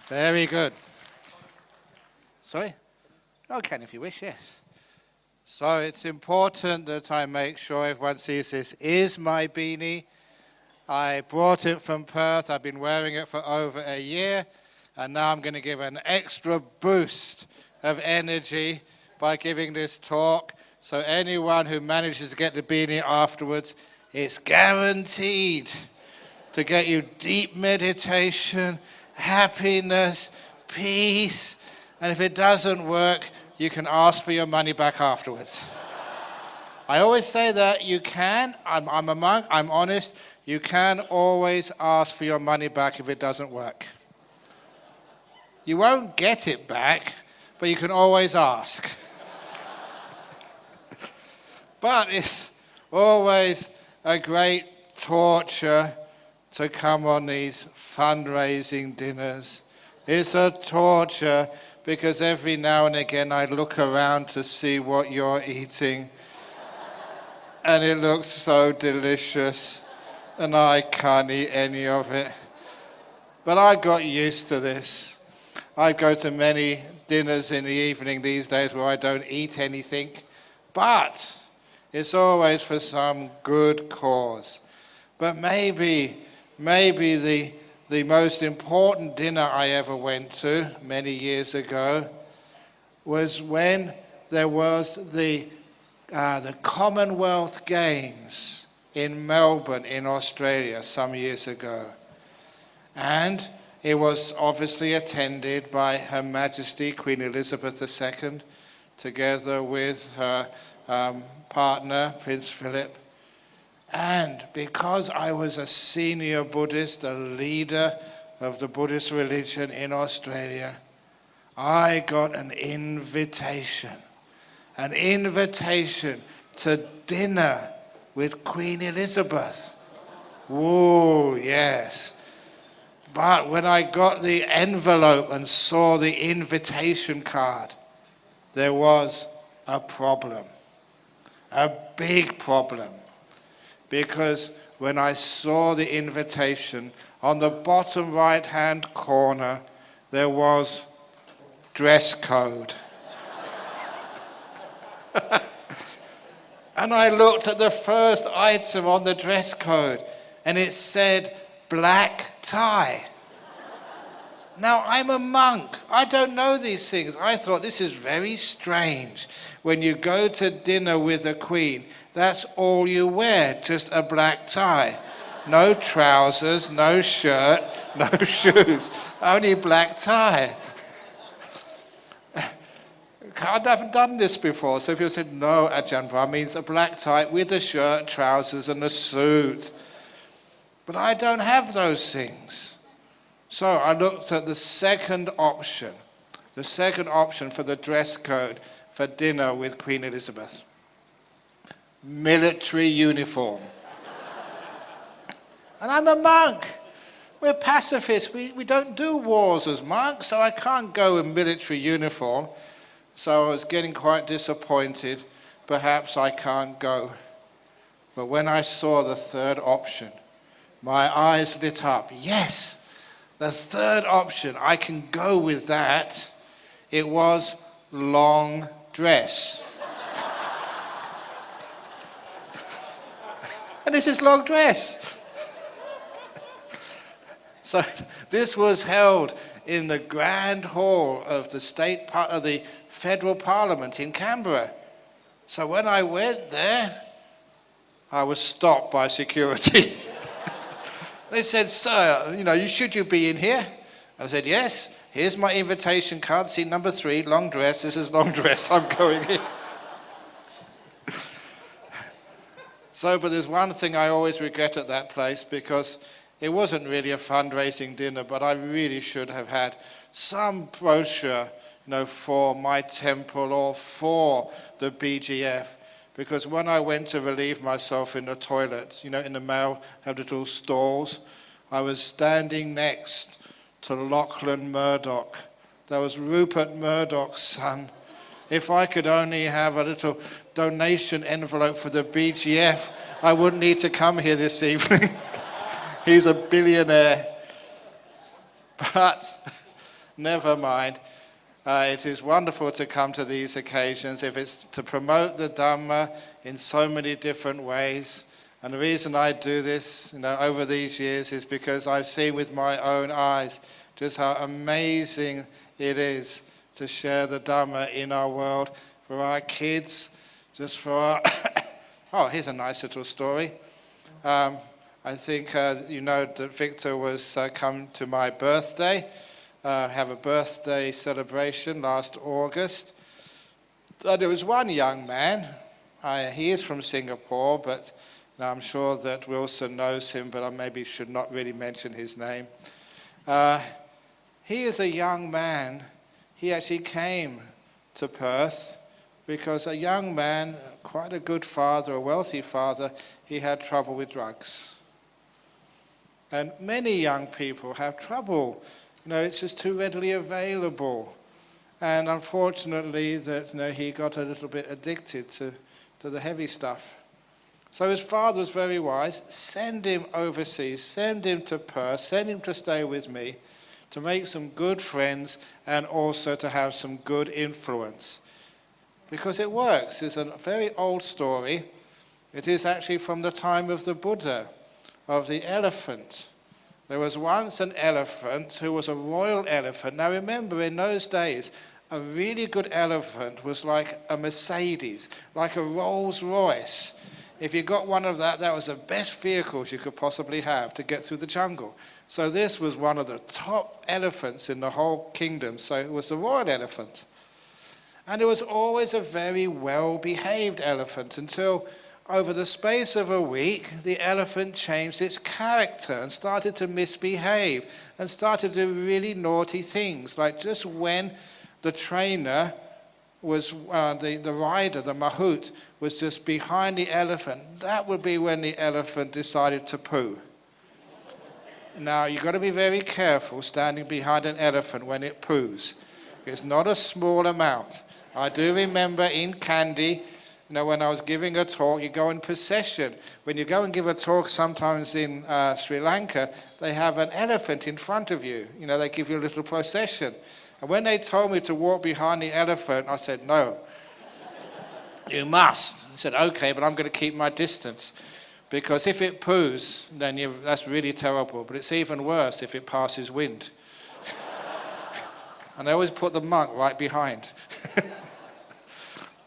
Very good. Sorry? Oh, can if you wish, yes. So it's important that I make sure everyone sees this is my beanie. I brought it from Perth. I've been wearing it for over a year. And now I'm going to give an extra boost of energy by giving this talk. So anyone who manages to get the beanie afterwards, it's guaranteed to get you deep meditation, happiness, peace. And if it doesn't work, you can ask for your money back afterwards. I always say that you can. I'm a monk. I'm honest. You can always ask for your money back if it doesn't work. You won't get it back, but you can always ask. But it's always a great torture to come on these fundraising dinners. It's a torture because every now and again I look around to see what you're eating. And it looks so delicious, and I can't eat any of it. But I got used to this. I go to many dinners in the evening these days where I don't eat anything, but it's always for some good cause. But maybe the most important dinner I ever went to many years ago was when there was the Commonwealth Games in Melbourne in Australia some years ago. And it was obviously attended by Her Majesty Queen Elizabeth II, together with her partner, Prince Philip. And because I was a senior Buddhist, a leader of the Buddhist religion in Australia, I got an invitation to dinner with Queen Elizabeth. Whoa, yes. But when I got the envelope and saw the invitation card, there was a problem, a big problem. Because when I saw the invitation, on the bottom right-hand corner, there was dress code. And I looked at the first item on the dress code, and it said black tie. Now, I'm a monk. I don't know these things. I thought this is very strange. When you go to dinner with a queen, that's all you wear, just a black tie. No trousers, no shirt, no shoes, only black tie. I haven't done this before, so people said, no, AJAHN BRAHM means a black tie with a shirt, trousers, and a suit. But I don't have those things. So I looked at the second option for the dress code for dinner with Queen Elizabeth. Military uniform. And I'm a monk. We're pacifists. We don't do wars as monks, so I can't go in military uniform. So I was getting quite disappointed. Perhaps I can't go. But when I saw the third option, my eyes lit up. Yes, the third option, I can go with that. It was long dress. And this is long dress. So this was held in the Grand Hall of the Federal Parliament in Canberra. So when I went there, I was stopped by security. They said, sir, should you be in here? I said, yes, here's my invitation card, seat number 3, long dress, this is long dress, I'm going in. But there's one thing I always regret at that place, because it wasn't really a fundraising dinner, but I really should have had some brochure, for my temple or for the BGF. Because when I went to relieve myself in the toilet, in the male have little stalls, I was standing next to Lachlan Murdoch. That was Rupert Murdoch's son. If I could only have a little donation envelope for the BGF, I wouldn't need to come here this evening. He's a billionaire. But Never mind. It is wonderful to come to these occasions if it's to promote the Dhamma in so many different ways. And the reason I do this, over these years is because I've seen with my own eyes just how amazing it is to share the Dhamma in our world for our kids, just for our... Oh, here's a nice little story. I think you know that Victor was come to my birthday. Have a birthday celebration last August. There was one young man. He is from Singapore, but I'm sure that Wilson knows him, but I maybe should not really mention his name. He is a young man. He actually came to Perth because a young man, quite a good father, a wealthy father, he had trouble with drugs. And many young people have trouble. It's just too readily available. And unfortunately, he got a little bit addicted to the heavy stuff. So his father was very wise. Send him overseas, send him to Perth, send him to stay with me, to make some good friends and also to have some good influence. Because it works. It's a very old story. It is actually from the time of the Buddha, of the elephant. There was once an elephant who was a royal elephant. Now remember, in those days, a really good elephant was like a Mercedes, like a Rolls Royce. If you got one of that was the best vehicles you could possibly have to get through the jungle. So this was one of the top elephants in the whole kingdom. So it was the royal elephant. And it was always a very well-behaved elephant until over the space of a week, the elephant changed its character and started to misbehave and started to do really naughty things. Like just when the trainer was, the rider, the mahout, was just behind the elephant, that would be when the elephant decided to poo. Now, you've got to be very careful standing behind an elephant when it poos. It's not a small amount. I do remember in Kandy, when I was giving a talk, you go in procession. When you go and give a talk, sometimes in Sri Lanka, they have an elephant in front of you. They give you a little procession. And when they told me to walk behind the elephant, I said, no, you must. I said, okay, but I'm going to keep my distance. Because if it poos, then that's really terrible. But it's even worse if it passes wind. And I always put the monk right behind.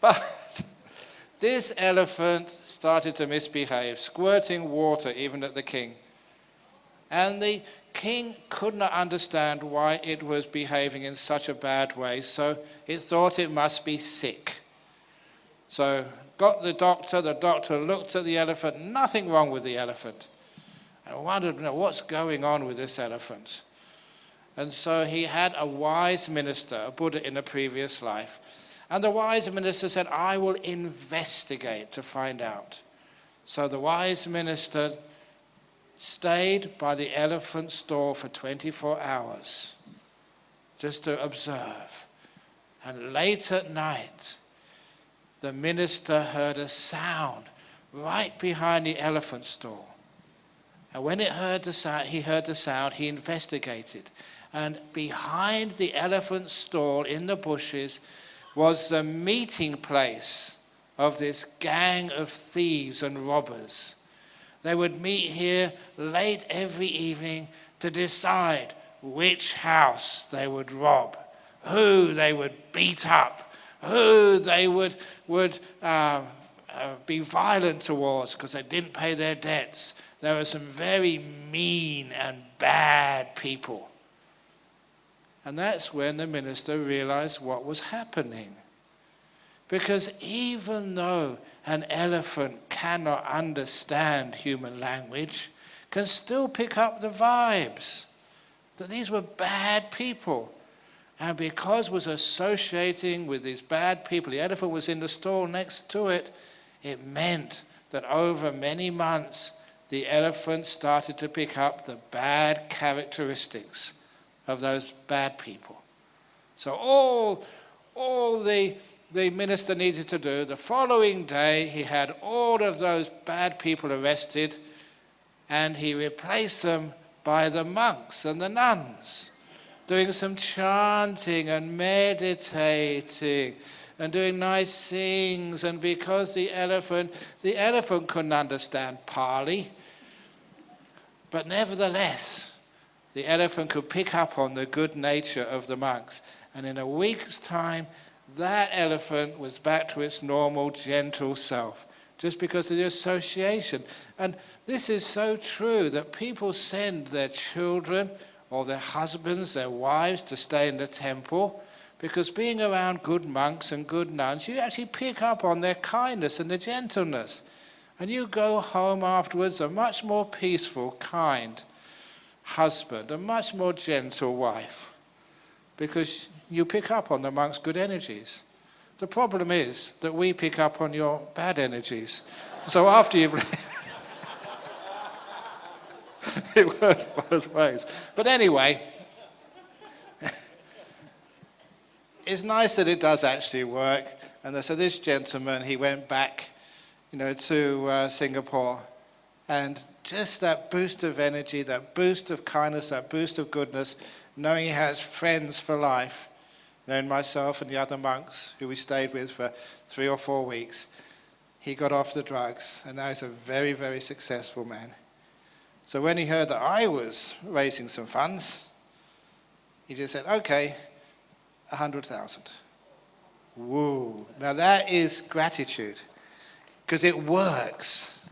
But this elephant started to misbehave, squirting water even at the king. And the king could not understand why it was behaving in such a bad way, so it thought it must be sick. So got the doctor looked at the elephant, nothing wrong with the elephant. And wondered, what's going on with this elephant? And so he had a wise minister, a Buddha in a previous life. And the wise minister said, I will investigate to find out. So the wise minister stayed by the elephant stall for 24 hours just to observe. And late at night, the minister heard a sound right behind the elephant stall. And when he heard the sound, he investigated. And behind the elephant stall in the bushes was the meeting place of this gang of thieves and robbers. They would meet here late every evening to decide which house they would rob, who they would beat up, who they would be violent towards because they didn't pay their debts. There were some very mean and bad people. And that's when the minister realized what was happening. Because even though an elephant cannot understand human language, can still pick up the vibes that these were bad people. And because it was associating with these bad people, the elephant was in the stall next to it, it meant that over many months, the elephant started to pick up the bad characteristics of those bad people. So all the minister needed to do, the following day, he had all of those bad people arrested and he replaced them by the monks and the nuns. doing some chanting and meditating and doing nice things. And because the elephant couldn't understand Pali, but nevertheless, the elephant could pick up on the good nature of the monks. And in a week's time, that elephant was back to its normal, gentle self, just because of the association. And this is so true that people send their children or their husbands, their wives to stay in the temple, because being around good monks and good nuns, you actually pick up on their kindness and their gentleness. And you go home afterwards a much more peaceful, kind husband, a much more gentle wife, because you pick up on the monk's good energies. The problem is that we pick up on your bad energies. So after you've it works both ways. But anyway, it's nice that it does actually work. And so this gentleman, he went back, to Singapore, and just that boost of energy, that boost of kindness, that boost of goodness, knowing he has friends for life, knowing myself and the other monks who we stayed with for 3 or 4 weeks, he got off the drugs, and now he's a very, very successful man. So when he heard that I was raising some funds, he just said, okay, 100,000. Woo. Now that is gratitude, because it works.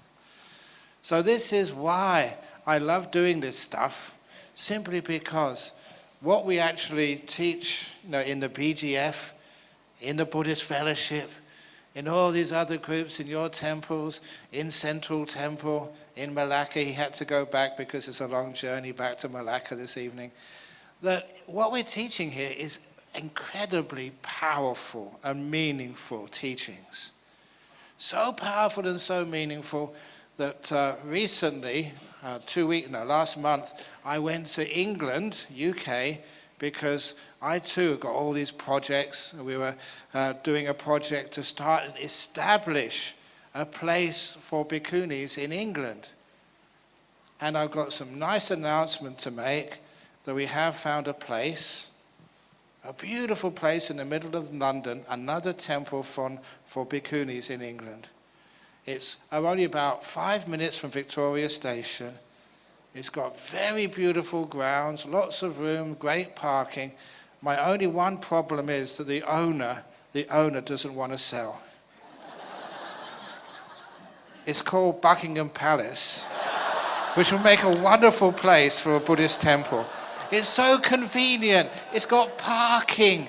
So this is why I love doing this stuff, simply because what we actually teach, in the BGF, in the Buddhist fellowship, in all these other groups, in your temples, in Central Temple, in Malacca. He had to go back because it's a long journey back to Malacca this evening. That what we're teaching here is incredibly powerful and meaningful teachings. So powerful and so meaningful that recently, last month, I went to England, UK, because I too got all these projects. We were doing a project to start and establish a place for bhikkhunis in England. And I've got some nice announcement to make that we have found a place, a beautiful place in the middle of London, another temple for bhikkhunis in England. It's only about 5 minutes from Victoria Station. It's got very beautiful grounds, lots of room, great parking. My only one problem is that the owner doesn't want to sell. It's called Buckingham Palace, which will make a wonderful place for a Buddhist temple. It's so convenient. It's got parking.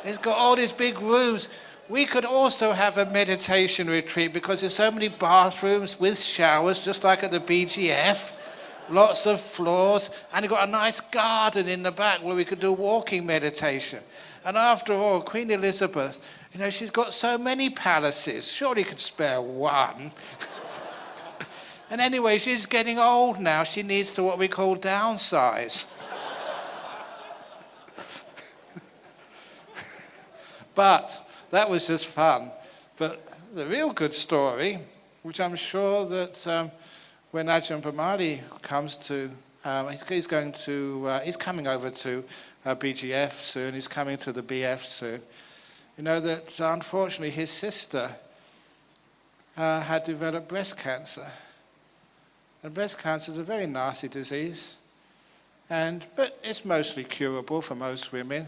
It's got all these big rooms. We could also have a meditation retreat because there's so many bathrooms with showers, just like at the BGF. Lots of floors, and you've got a nice garden in the back where we could do walking meditation. And after all, Queen Elizabeth, she's got so many palaces. Surely could spare one. And anyway, she's getting old now. She needs to what we call downsize. But that was just fun. But the real good story, which I'm sure that when Ajahn Brahmali comes to, he's coming over to BGF soon. He's coming to the BF soon. That unfortunately his sister had developed breast cancer. And breast cancer is a very nasty disease. But it's mostly curable for most women.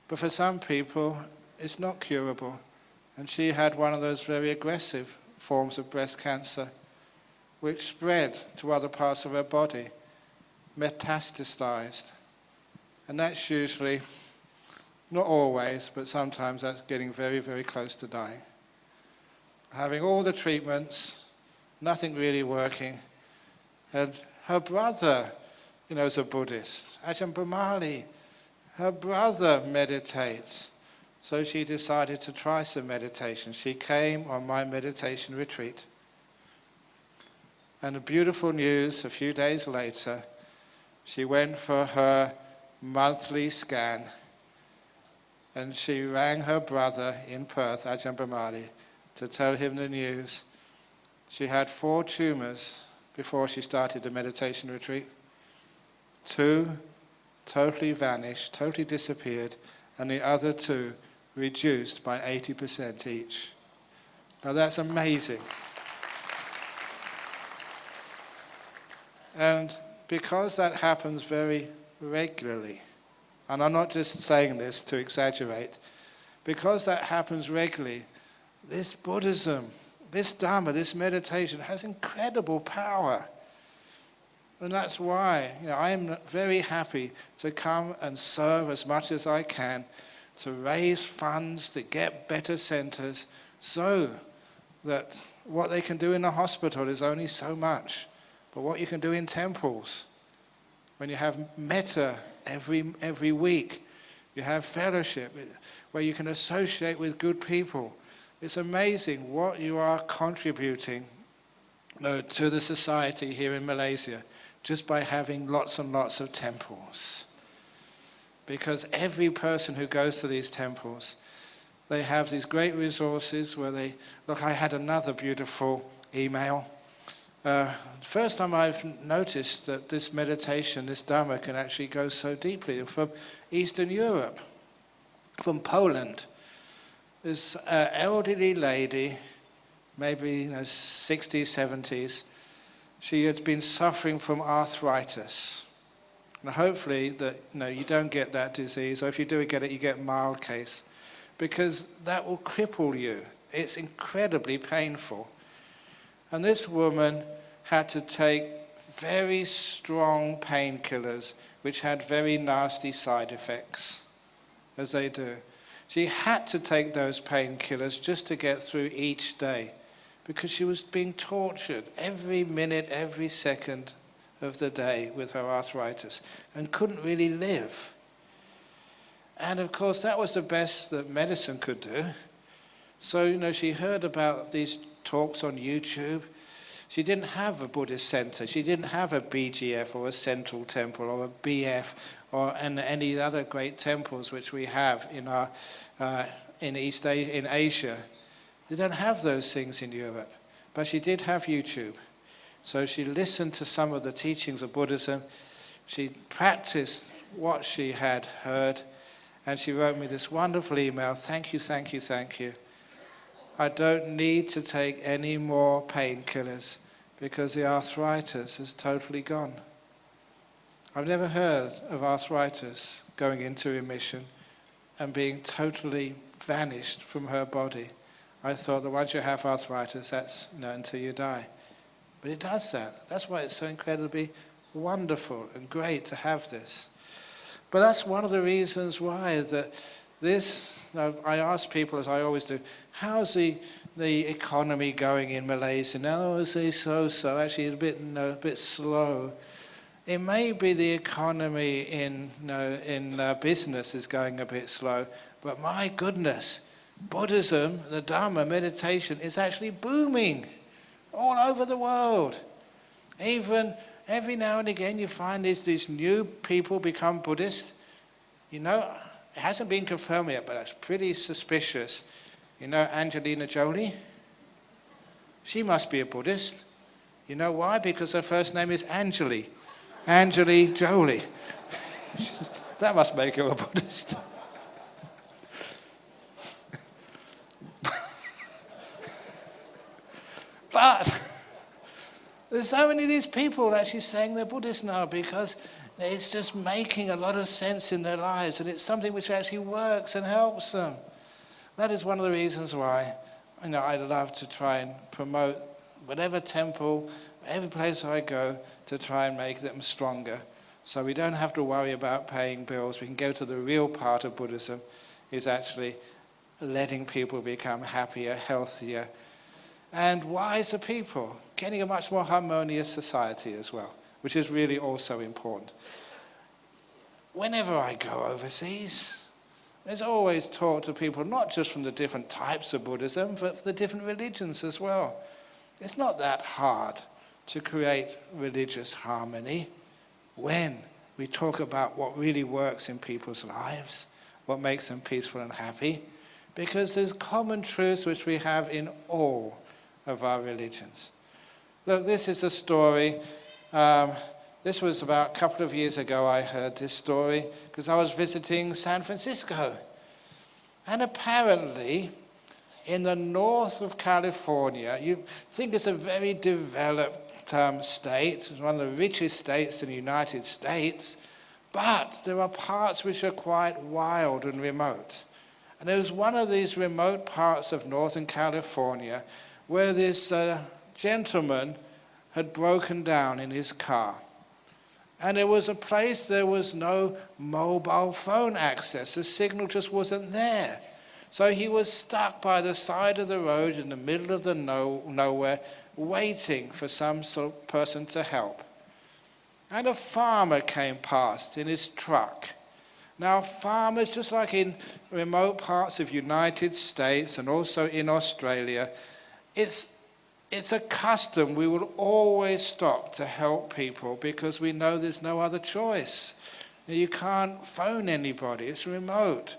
But for some people, it's not curable. And she had one of those very aggressive forms of breast cancer, which spread to other parts of her body, metastasized. And that's usually, not always, but sometimes that's getting very, very close to dying. Having all the treatments, nothing really working. And her brother, is a Buddhist. Ajahn Brahmali, her brother meditates. So she decided to try some meditation. She came on my meditation retreat. And the beautiful news, a few days later, she went for her monthly scan. And she rang her brother in Perth, Ajahn Brahmali, to tell him the news. She had 4 tumors before she started the meditation retreat. 2 totally vanished, totally disappeared, and the other 2 reduced by 80% each. Now that's amazing. And because that happens very regularly, and I'm not just saying this to exaggerate, because that happens regularly, this Buddhism, this Dharma, this meditation has incredible power. And that's why I am very happy to come and serve as much as I can to raise funds, to get better centers, so that what they can do in the hospital is only so much. But what you can do in temples, when you have metta every week, you have fellowship where you can associate with good people. It's amazing what you are contributing to the society here in Malaysia just by having lots and lots of temples. Because every person who goes to these temples, they have these great resources where they... Look, I had another beautiful email. First time I've noticed that this meditation, this Dharma, can actually go so deeply. From Eastern Europe, from Poland. This elderly lady, maybe 60s, 70s, she had been suffering from arthritis. And hopefully that you don't get that disease, or if you do get it, you get a mild case, because that will cripple you. It's incredibly painful. And this woman had to take very strong painkillers, which had very nasty side effects, as they do. She had to take those painkillers just to get through each day, because she was being tortured every minute, every second of the day with her arthritis, and couldn't really live. And of course, that was the best that medicine could do. So, she heard about these talks on YouTube. She didn't have a Buddhist center. She didn't have a BGF or a Central Temple or a BF and any other great temples which we have in Asia. They don't have those things in Europe. But she did have YouTube. So she listened to some of the teachings of Buddhism. She practiced what she had heard. And she wrote me this wonderful email. Thank you, thank you, thank you. I don't need to take any more painkillers because the arthritis is totally gone. I've never heard of arthritis going into remission and being totally vanished from her body. I thought that once you have arthritis, that's until you die. But it does that. That's why it's so incredibly wonderful and great to have this. But that's one of the reasons why that this, I ask people, as I always do, how's the economy going in Malaysia? Now, is it so-so, actually a bit slow. It may be the economy in business is going a bit slow, but my goodness, Buddhism, the Dharma, meditation is actually booming all over the world. Even every now and again you find these new people become Buddhist. It hasn't been confirmed yet, but that's pretty suspicious. Angelina Jolie? She must be a Buddhist. You know why? Because her first name is Angeli. Angeli Jolie. That must make her a Buddhist. But there's so many of these people actually saying they're Buddhist now because it's just making a lot of sense in their lives, and it's something which actually works and helps them. That is one of the reasons why I love to try and promote whatever temple, every place I go, to try and make them stronger. So we don't have to worry about paying bills. We can go to the real part of Buddhism, is actually letting people become happier, healthier, and wiser people, getting a much more harmonious society as well, which is really also important. Whenever I go overseas, there's always talk to people, not just from the different types of Buddhism, but the different religions as well. It's not that hard to create religious harmony when we talk about what really works in people's lives, what makes them peaceful and happy, because there's common truths which we have in all of our religions. Look, this is a story. This was about a couple of years ago I heard this story because I was visiting San Francisco. And apparently, in the north of California, you think it's a very developed state, it's one of the richest states in the United States, but there are parts which are quite wild and remote. And there was one of these remote parts of Northern California where this gentleman had broken down in his car. And it was a place there was no mobile phone access. The signal just wasn't there. So he was stuck by the side of the road in the middle of the nowhere, waiting for some sort of person to help. And a farmer came past in his truck. Now, farmers, just like in remote parts of the United States and also in Australia, it's a custom. We will always stop to help people because we know there's no other choice. You can't phone anybody. It's remote.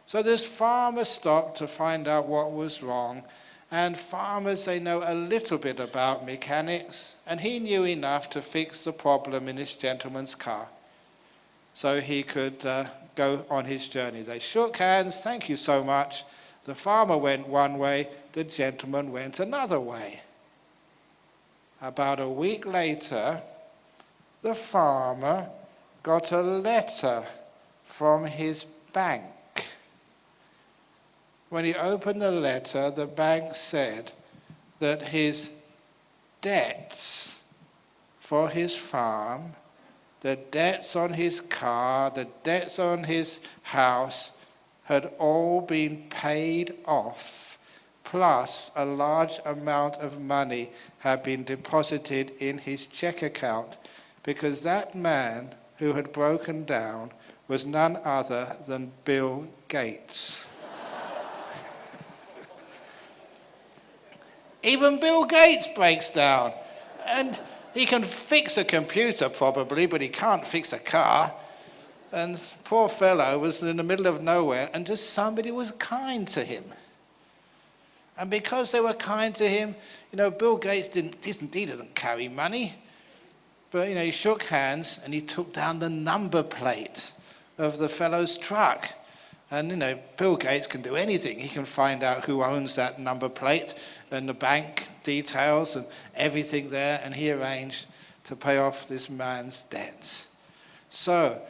So this farmer stopped to find out what was wrong. And farmers, they know a little bit about mechanics. And he knew enough to fix the problem in this gentleman's car so he could go on his journey. They shook hands. Thank you so much. The farmer went one way. The gentleman went another way. About a week later, the farmer got a letter from his bank. When he opened the letter, the bank said that his debts for his farm, the debts on his car, the debts on his house had all been paid off. Plus, a large amount of money had been deposited in his check account because that man who had broken down was none other than Bill Gates. Even Bill Gates breaks down. And he can fix a computer probably, but he can't fix a car. And poor fellow was in the middle of nowhere and just somebody was kind to him. And because they were kind to him, Bill Gates he doesn't carry money. But, he shook hands and he took down the number plate of the fellow's truck. And, Bill Gates can do anything. He can find out who owns that number plate and the bank details and everything there. And he arranged to pay off this man's debts. So,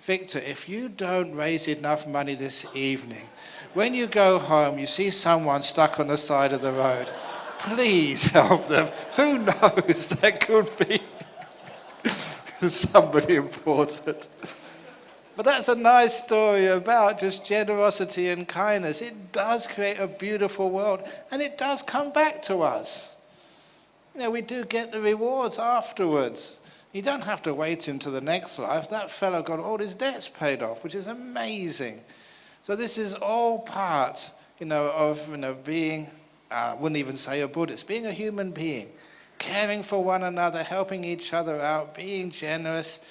Victor, if you don't raise enough money this evening, when you go home, you see someone stuck on the side of the road, please help them. Who knows? That could be somebody important. But that's a nice story about just generosity and kindness. It does create a beautiful world, and it does come back to us. We do get the rewards afterwards. You don't have to wait into the next life. That fellow got all his debts paid off, which is amazing. So this is all part, of, being, wouldn't even say a Buddhist, being a human being, caring for one another, helping each other out, being generous.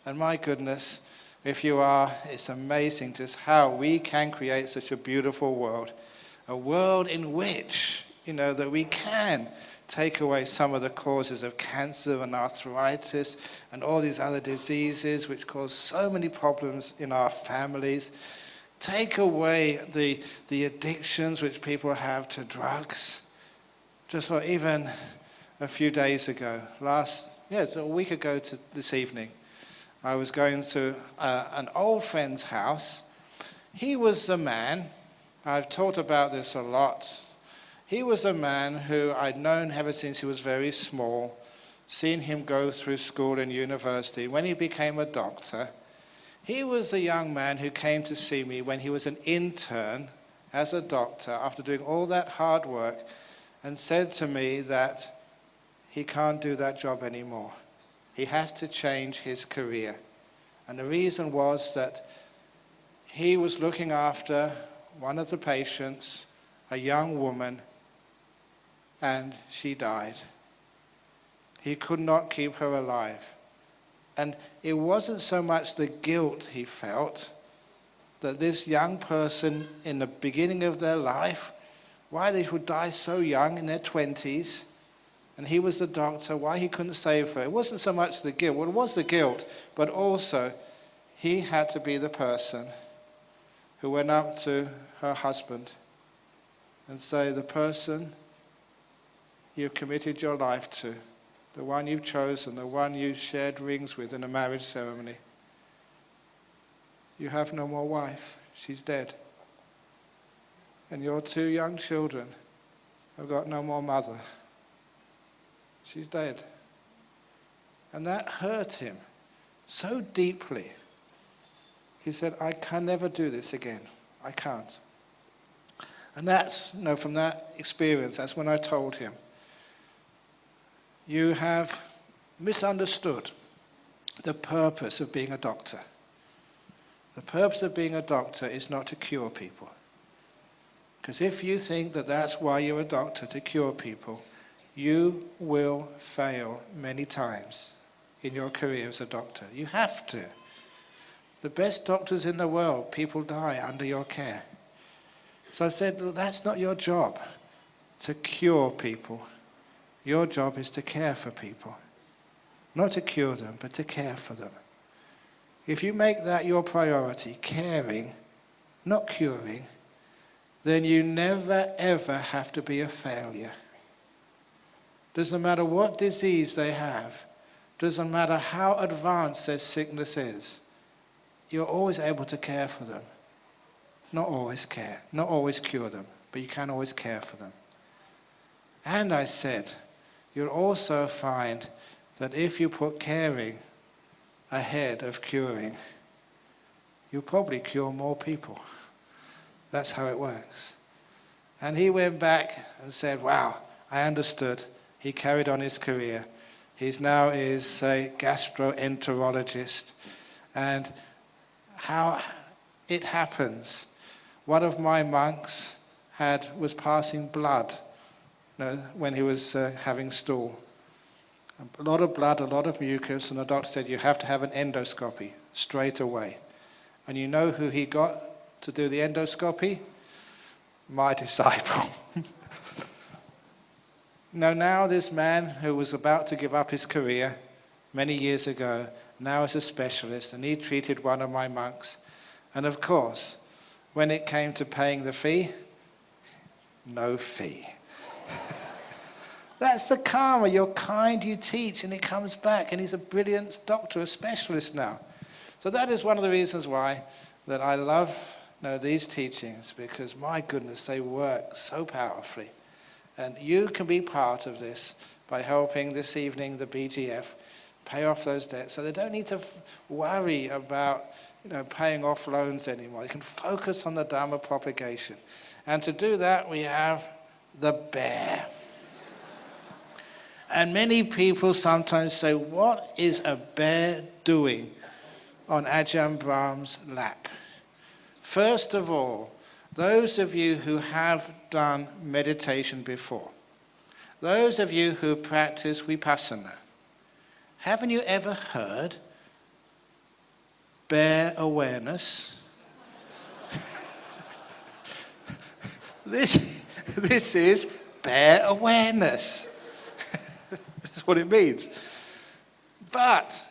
And my goodness, if you are, it's amazing just how we can create such a beautiful world. A world in which, that we can take away some of the causes of cancer and arthritis and all these other diseases which cause so many problems in our families. Take away the addictions which people have to drugs. Just like even a few days ago, a week ago to this evening, I was going to an old friend's house. He was the man, I've talked about this a lot, he was a man who I'd known ever since he was very small, seen him go through school and university. When he became a doctor, he was a young man who came to see me when he was an intern as a doctor after doing all that hard work and said to me that he can't do that job anymore. He has to change his career. And the reason was that he was looking after one of the patients, a young woman, and she died. He could not keep her alive. And it wasn't so much the guilt he felt that this young person in the beginning of their life, why they would die so young in their 20s, and he was the doctor, why he couldn't save her. It wasn't so much the guilt. Well, it was the guilt, but also he had to be the person who went up to her husband and say, the person you've committed your life to, the one you've chosen, the one you shared rings with in a marriage ceremony, you have no more wife. She's dead. And your 2 young children have got no more mother. She's dead. And that hurt him so deeply. He said, I can never do this again. I can't. And that's, from that experience, that's when I told him, you have misunderstood the purpose of being a doctor. The purpose of being a doctor is not to cure people. Because if you think that that's why you're a doctor, to cure people, you will fail many times in your career as a doctor. You have to. The best doctors in the world, people die under your care. So I said, look, that's not your job, to cure people. Your job is to care for people. Not to cure them, but to care for them. If you make that your priority, caring, not curing, then you never ever have to be a failure. Doesn't matter what disease they have, doesn't matter how advanced their sickness is, you're always able to care for them. Not always cure them, but you can always care for them. And I said, you'll also find that if you put caring ahead of curing, you'll probably cure more people. That's how it works. And he went back and said, wow, I understood. He carried on his career. He's now a gastroenterologist. And how it happens, one of my monks was passing blood when he was having stool. A lot of blood, a lot of mucus, and the doctor said, you have to have an endoscopy straight away. And you know who he got to do the endoscopy? My disciple. Now this man who was about to give up his career many years ago, now is a specialist, and he treated one of my monks. And of course, when it came to paying the fee, no fee. That's the karma. You're kind, you teach, and it comes back. And he's a brilliant doctor, a specialist now. So that is one of the reasons why that I love these teachings, because my goodness, they work so powerfully. And you can be part of this by helping this evening the BGF pay off those debts, so they don't need to worry about paying off loans anymore. They can focus on the Dharma propagation. And to do that, we have the bear. And many people sometimes say, what is a bear doing on AJAHN Brahm's lap? First of all, those of you who have done meditation before, those of you who practice vipassana, haven't you ever heard bear awareness? This is bear awareness. That's what it means. But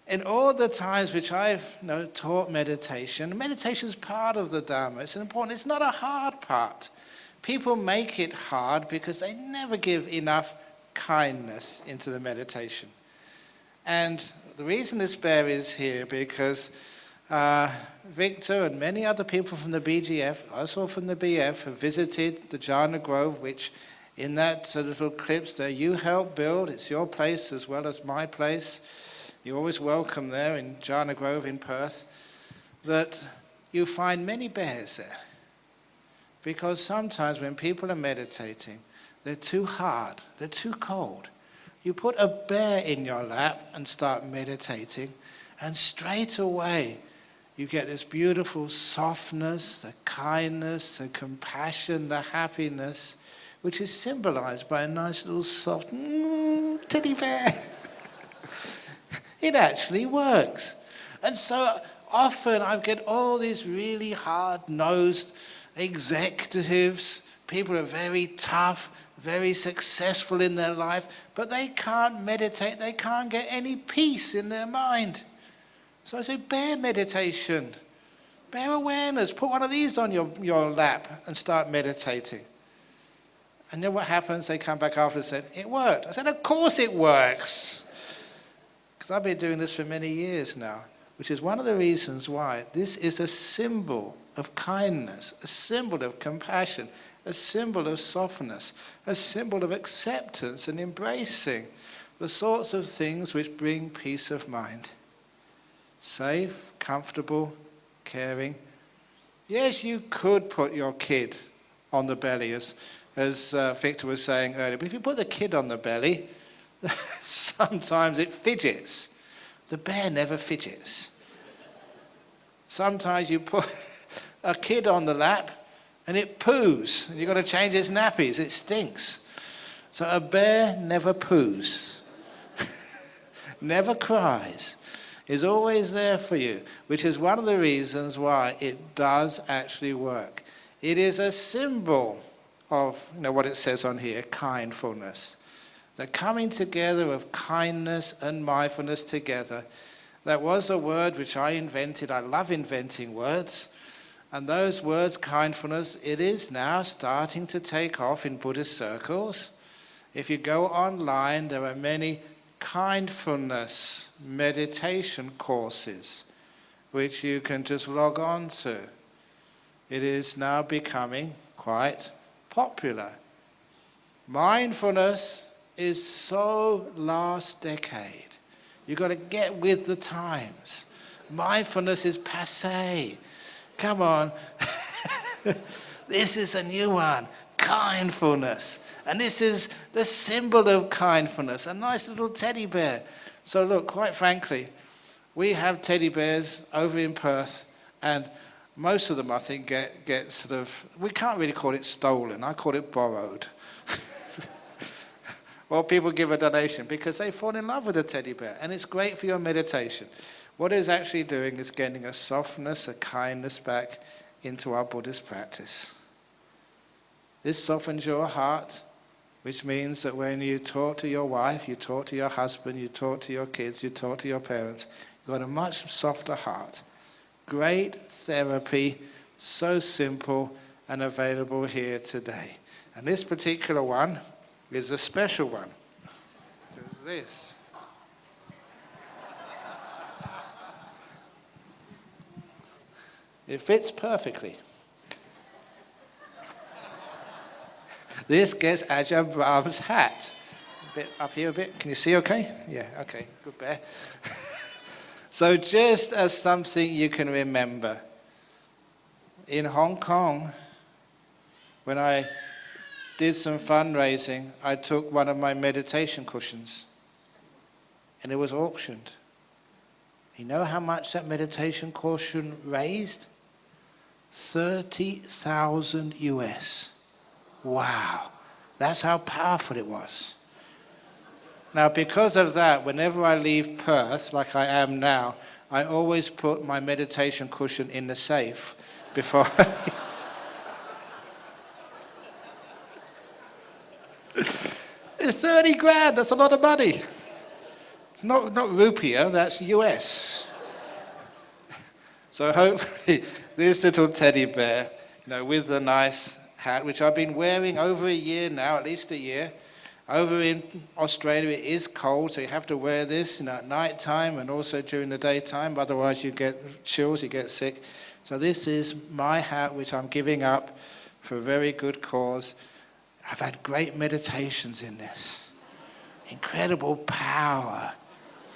in all the times which I've taught meditation is part of the Dharma. It's important. It's not a hard part. People make it hard because they never give enough kindness into the meditation. And the reason this bear is here because Victor and many other people from the BGF, also from the BF, have visited the Jhana Grove, which in that little clips there you helped build. It's your place as well as my place. You're always welcome there in Jhana Grove in Perth. That you find many bears there. Because sometimes when people are meditating, they're too hard, they're too cold. You put a bear in your lap and start meditating, and straight away you get this beautiful softness, the kindness, the compassion, the happiness, which is symbolized by a nice little soft teddy bear. It actually works. And so often I get all these really hard-nosed executives, People are very tough, very successful in their life, but they can't meditate, they can't get any peace in their mind. So I say, bear meditation, bear awareness, put one of these on your lap and start meditating. And then what happens? They come back after and said, it worked. I said, of course it works. Because I've been doing this for many years now, which is one of the reasons why this is a symbol of kindness, a symbol of compassion, a symbol of softness, a symbol of acceptance and embracing the sorts of things which bring peace of mind. Safe, comfortable, caring. Yes, you could put your kid on the belly, as Victor was saying earlier, but if you put the kid on the belly, sometimes it fidgets. The bear never fidgets. Sometimes you put a kid on the lap and it poos, and you've got to change its nappies, it stinks. So a bear never poos, never cries, is always there for you, which is one of the reasons why it does actually work. It is a symbol of, what it says on here, kindfulness. The coming together of kindness and mindfulness together. That was a word which I invented. I love inventing words. And those words, kindfulness, it is now starting to take off in Buddhist circles. If you go online, there are many kindfulness meditation courses which you can just log on to. It is now becoming quite popular. Mindfulness is so last decade. You've got to get with the times. Mindfulness is passé. Come on. This is a new one. Kindfulness. And this is the symbol of kindfulness. A nice little teddy bear. So look, quite frankly, we have teddy bears over in Perth, and most of them, I think, get sort of, we can't really call it stolen. I call it borrowed. Well, people give a donation because they fall in love with a teddy bear, and it's great for your meditation. What it's actually doing is getting a softness, a kindness back into our Buddhist practice. This softens your heart, which means that when you talk to your wife, you talk to your husband, you talk to your kids, you talk to your parents, you've got a much softer heart. Great therapy, so simple and available here today. And this particular one is a special one. It's this. It fits perfectly. This gets Ajahn Brahm's hat. A bit up here a bit. Can you see okay? Yeah, okay. Good bear. So just as something you can remember, in Hong Kong, when I did some fundraising, I took one of my meditation cushions and it was auctioned. You know how much that meditation cushion raised? 30,000 US. Wow, that's how powerful it was. Now, because of that, whenever I leave Perth, like I am now, I always put my meditation cushion in the safe before I leave. It's 30 grand, that's a lot of money. It's not rupiah, that's US. So hopefully this little teddy bear, with the nice hat, which I've been wearing over a year now, at least a year. Over in Australia it is cold, so you have to wear this at night time and also during the daytime, otherwise you get chills, you get sick. So this is my hat, which I'm giving up for a very good cause. I've had great meditations in this. Incredible power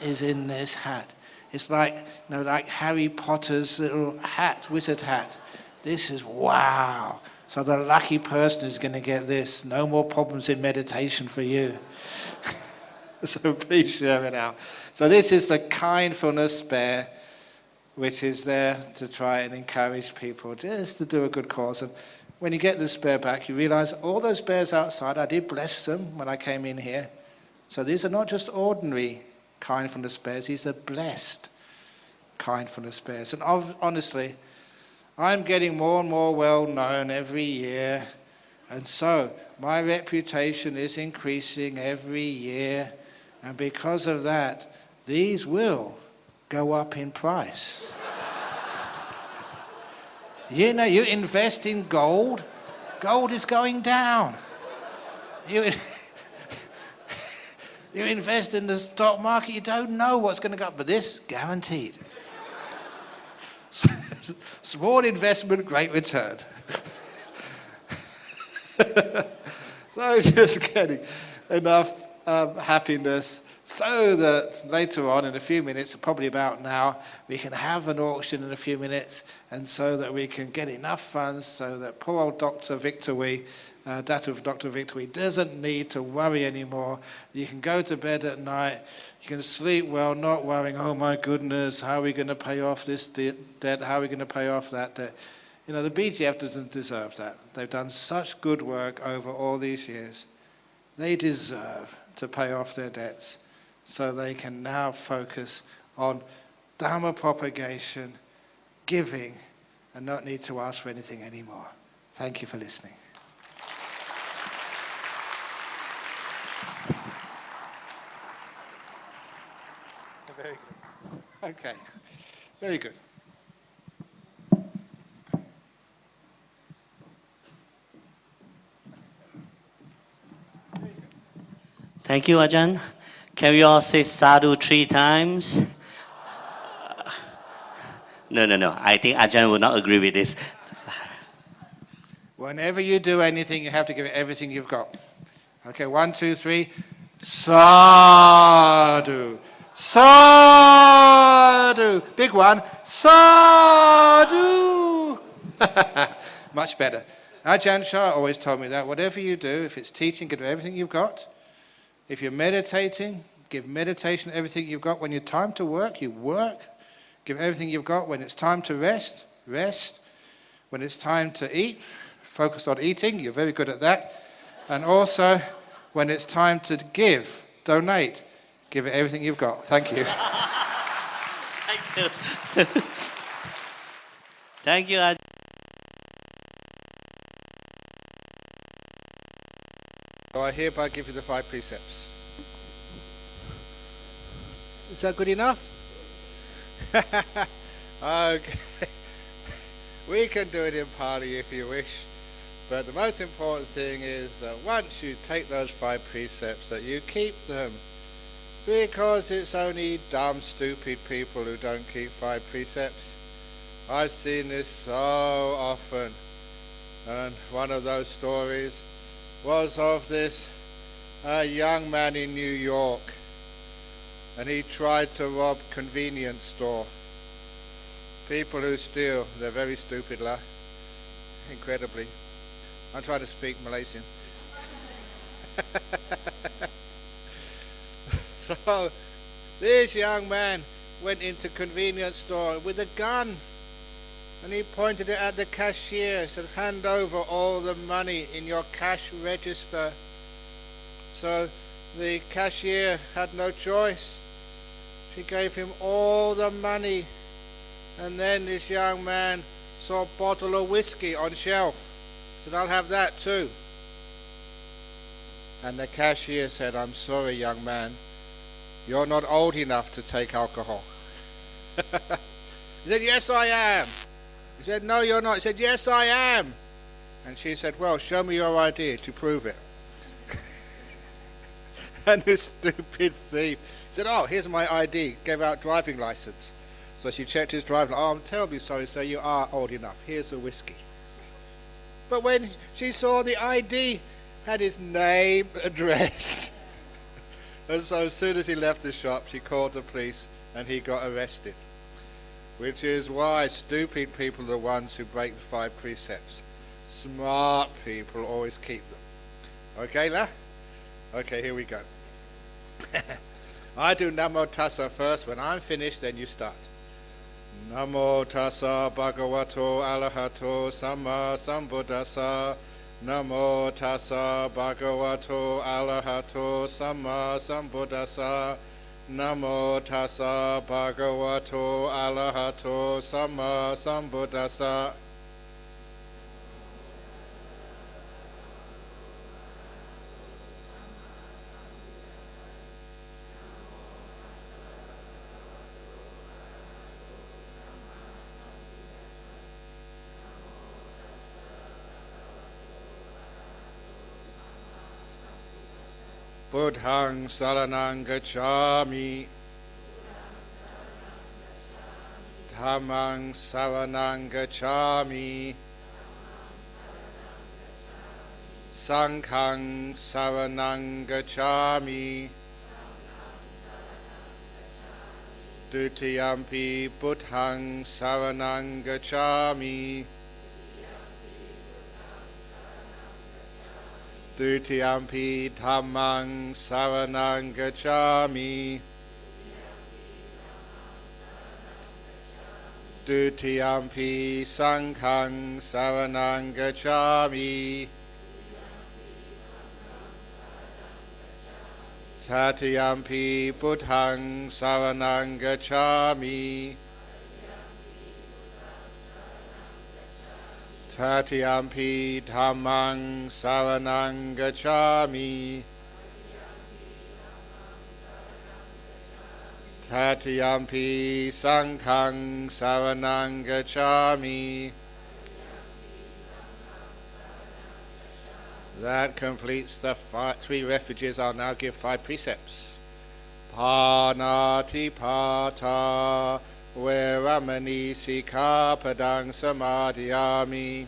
is in this hat. It's like, like Harry Potter's little hat, wizard hat. This is wow. So the lucky person is going to get this. No more problems in meditation for you. So please share it out. So this is the kindfulness bear, which is there to try and encourage people just to do a good cause. And when you get this bear back, you realize all those bears outside, I did bless them when I came in here. So these are not just ordinary kindfulness bears, these are blessed kindfulness bears. And honestly, I'm getting more and more well known every year, And so my reputation is increasing every year. And because of that, these will go up in price. You know, you invest in gold, gold is going down. You invest in the stock market, you don't know what's going to go up, but this, guaranteed. Small investment, great return. So just getting enough happiness so that later on in a few minutes, probably about now, we can have an auction in a few minutes, and so that we can get enough funds so that poor old Dr. Victor Dr. Victor doesn't need to worry anymore. You can go to bed at night, you can sleep well, not worrying, oh my goodness, how are we going to pay off this debt, how are we going to pay off that debt? You know, the BGF doesn't deserve that. They've done such good work over all these years. They deserve to pay off their debts so they can now focus on Dharma propagation, giving, and not need to ask for anything anymore. Thank you for listening. Very good. Okay, very good. Thank you, Ajahn. Can we all say sadhu 3 times? No. I think Ajahn will not agree with this. Whenever you do anything, you have to give it everything you've got. Okay, 1, 2, 3. Sadhu. Sadhu. Big one. Sadhu. Much better. Ajahn Chah always told me that. Whatever you do, if it's teaching, give it everything you've got. If you're meditating, give meditation everything you've got. When it's time to work, you work. Give everything you've got. When it's time to rest, rest. When it's time to eat, focus on eating. You're very good at that. And also, when it's time to give, donate, give it everything you've got. Thank you. Thank you. Thank you, Ajahn. So I hereby give you the 5 precepts. Is that good enough? Okay. We can do it in Pali if you wish. But the most important thing is that once you take those 5 precepts, that you keep them. Because it's only dumb, stupid people who don't keep 5 precepts. I've seen this so often. And one of those stories was of this young man in New York, and he tried to rob convenience store. People who steal, they're very stupid, lah. Incredibly. I'm trying to speak Malaysian. So this young man went into convenience store with a gun. And he pointed it at the cashier, said, hand over all the money in your cash register. So the cashier had no choice. She gave him all the money. And then this young man saw a bottle of whiskey on shelf. Said, I'll have that too. And the cashier said, I'm sorry, young man. You're not old enough to take alcohol. He said, yes, I am. He said, no, you're not. He said, yes, I am. And she said, well, show me your ID to prove it. And this stupid thief said, oh, here's my ID. Gave out driving license. So she checked his driving license. Oh, I'm terribly sorry, sir, you are old enough. Here's a whiskey. But when she saw the ID, had his name, address. And so as soon as he left the shop, she called the police and he got arrested. Which is why stupid people are the ones who break the 5 precepts. Smart people always keep them. Okay, lah? Okay, here we go. I do Namo Tassa first. When I'm finished, then you start. Namo Tassa Bhagavato Arahato Samma Sambuddhassa. Namo Tassa Bhagavato Arahato Samma Sambuddhassa. Namo Tassa Bhagavato Arahato Samma Sambuddhassa. Buddhaṃ saranang gacchāmi. Dhammang saranang gacchāmi. Sanghang saranang gacchāmi. Dutiyampi buddhaṃ saranang gacchāmi. Dutiyampi dhammang saranang gacchāmi. Dutiyampi sanghang saranang gacchāmi. Tatiyampi buddhaṃ saranang gacchāmi. Tatiyampi dhammang saranang gacchāmi. Tatiyampi sanghang saranang gacchāmi. That completes the 3 refuges. I'll now give 5 precepts. Panati pata veramani sikkhapadang samadhiyami.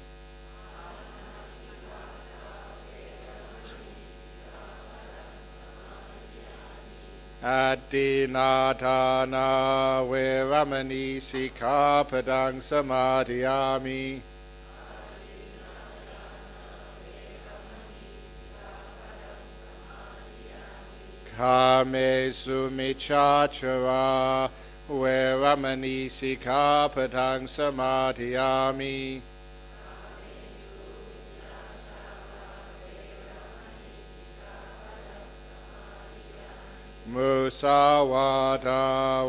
Adinādana veramani sikkhapadang samadhiyami. Kāmesu micchācara veramani sikkhapadang samadhiyami. Musāvāda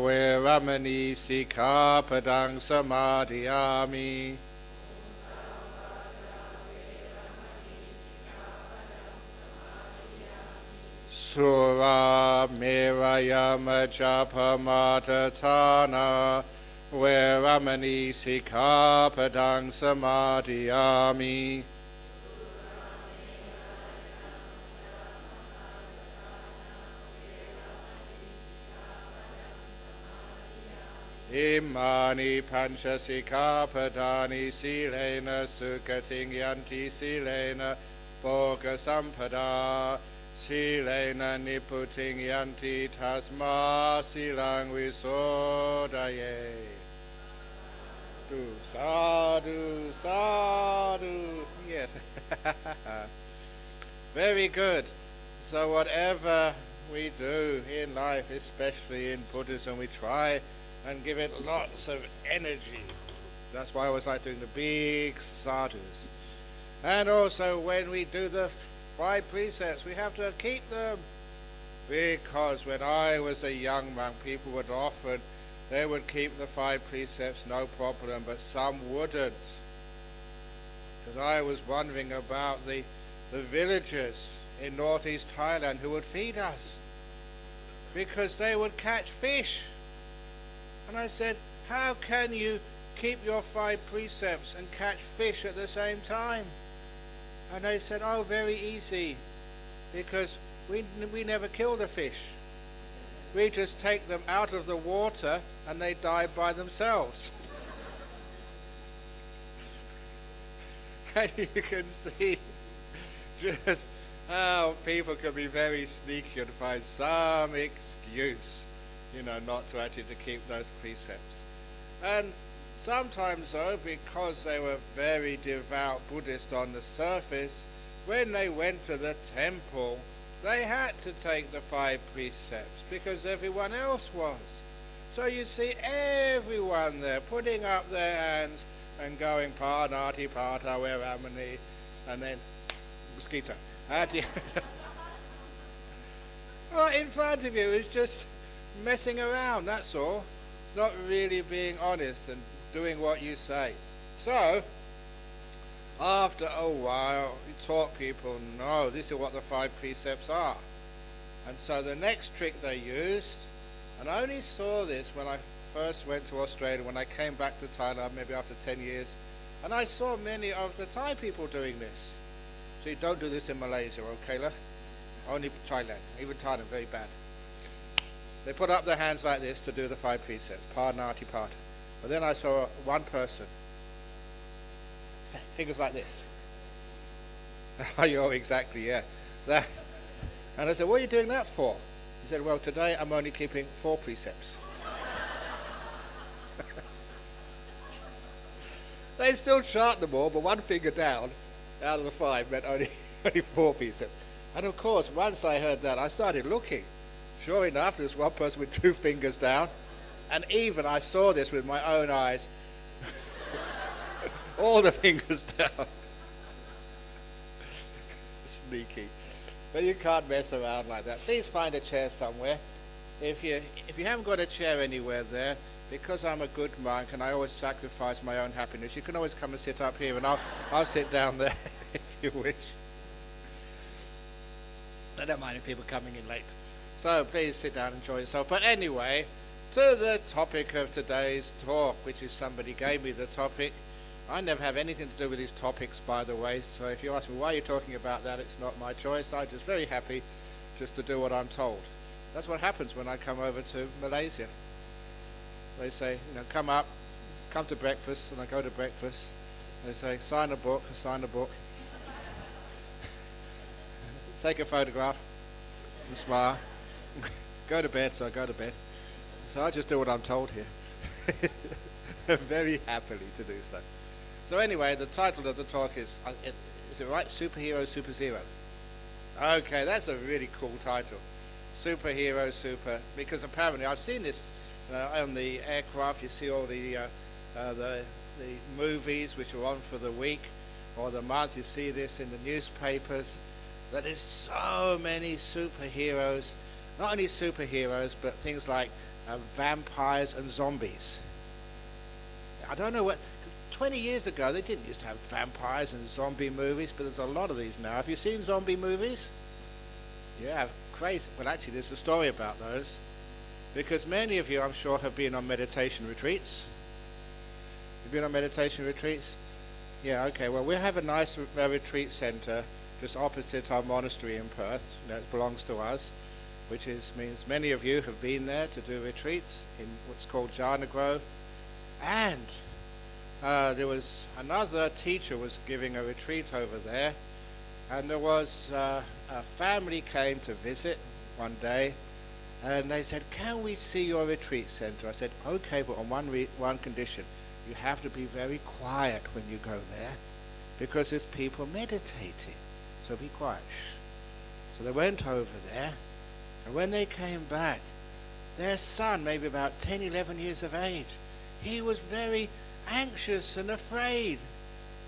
veramani sikkhapadang samadhiyami. Sura merayama japamatatana veramani sikkhapadang samadhiyami. Imani pancha sikkhapadani silena sukhating yanti silena bhoga sampada. Silena niputing yanti tasma silang visodaye. Sadhu, sadhu. Yes. Very good. So whatever we do in life, especially in Buddhism, we try and give it lots of energy. That's why I always like doing the big sadhus. And also when we do the 5 precepts, we have to keep them, because when I was a young monk, people would often, they would keep the 5 precepts, no problem, but some wouldn't. Because I was wondering about the villagers in northeast Thailand who would feed us, because they would catch fish. And I said, how can you keep your 5 precepts and catch fish at the same time? And they said, oh, very easy, because we never kill the fish. We just take them out of the water and they die by themselves. And you can see just how people can be very sneaky and find some excuse, not to actually to keep those precepts. And sometimes, though, because they were very devout Buddhists on the surface, when they went to the temple, they had to take the 5 precepts because everyone else was. So you see everyone there putting up their hands and going Panati Pata Veramani, and then mosquito. Well, in front of you is just messing around, that's all. It's not really being honest and doing what you say. So, after a while, you taught people, no, this is what the 5 precepts are. And so the next trick they used, and I only saw this when I first went to Australia, when I came back to Thailand, maybe after 10 years, and I saw many of the Thai people doing this. So you don't do this in Malaysia, okay, Kayla? Only Thailand. Even Thailand, very bad. They put up their hands like this to do the 5 precepts. Parnati part. But then I saw one person. Fingers like this. Oh, exactly, yeah. That. And I said, what are you doing that for? He said, well, today I'm only keeping 4 precepts. They still chant them all, but 1 finger down out of the 5 meant only 4 precepts. And of course, once I heard that, I started looking. Sure enough, there was one person with 2 fingers down. And even I saw this with my own eyes. All the fingers down. Sneaky. But you can't mess around like that. Please find a chair somewhere. If you haven't got a chair anywhere there, because I'm a good monk and I always sacrifice my own happiness, you can always come and sit up here, and I'll sit down there if you wish. I don't mind if people coming in late. So please sit down and enjoy yourself. But anyway, to the topic of today's talk, which is somebody gave me the topic. I never have anything to do with these topics, by the way, so if you ask me why you're talking about that, it's not my choice. I'm just very happy just to do what I'm told. That's what happens when I come over to Malaysia. They say, come up, come to breakfast, and I go to breakfast. They say, sign a book, I sign a book. Take a photograph and smile. Go to bed, so I go to bed. So I just do what I'm told here. Very happily to do so. So anyway, the title of the talk is it right? Superhero, Superzero. Okay, that's a really cool title. Superhero, because apparently I've seen this on the aircraft. You see all the movies which are on for the week or the month. You see this in the newspapers, that there's so many superheroes, not only superheroes, but things like vampires and zombies. I don't know what, 20 years ago they didn't used to have vampires and zombie movies, but there's a lot of these now. Have you seen zombie movies? Yeah, crazy. Well, actually there's a story about those, because many of you, I'm sure, have been on meditation retreats. You've been on meditation retreats? Yeah, okay. Well, we have a nice retreat center just opposite our monastery in Perth. It belongs to us, which means many of you have been there to do retreats in what's called Jhana Grove. And there was another teacher was giving a retreat over there, and there was a family came to visit one day, and they said, can we see your retreat center? I said, okay, but on one condition. You have to be very quiet when you go there, because there's people meditating. So be quiet. Shh. So they went over there, and when they came back, their son, maybe about 10, 11 years of age, he was very anxious and afraid.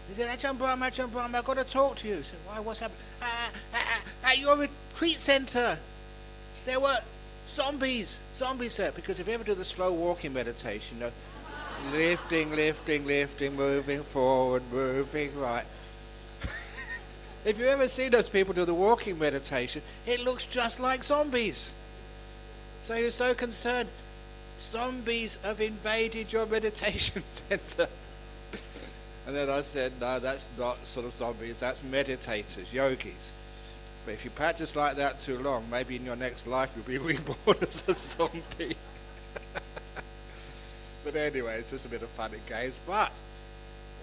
He said, Ajahn Brahma, I've got to talk to you. He said, why, what's happened? At your retreat center, there were zombies there. Because if you ever do the slow walking meditation, lifting, moving forward, moving right. If you ever see those people do the walking meditation, it looks just like zombies. So he was so concerned. Zombies have invaded your meditation center. And then I said, no, that's not sort of zombies, that's meditators, yogis. But if you practice like that too long, maybe in your next life you'll be reborn as a zombie. But anyway, it's just a bit of fun and games. But,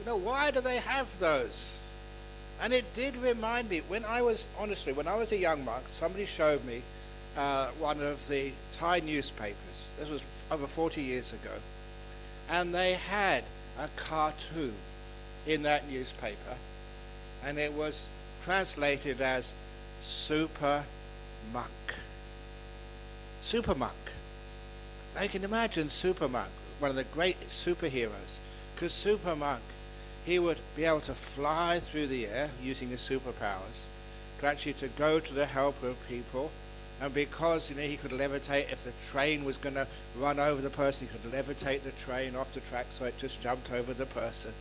why do they have those? And it did remind me, when I was a young monk, somebody showed me one of the Thai newspapers. This was over 40 years ago. And they had a cartoon in that newspaper, and it was translated as Super Monk. Super Monk. Now you can imagine Super Monk, one of the great superheroes, because Super Monk, he would be able to fly through the air using his superpowers, to go to the help of people. And because he could levitate, if the train was going to run over the person, he could levitate the train off the track so it just jumped over the person.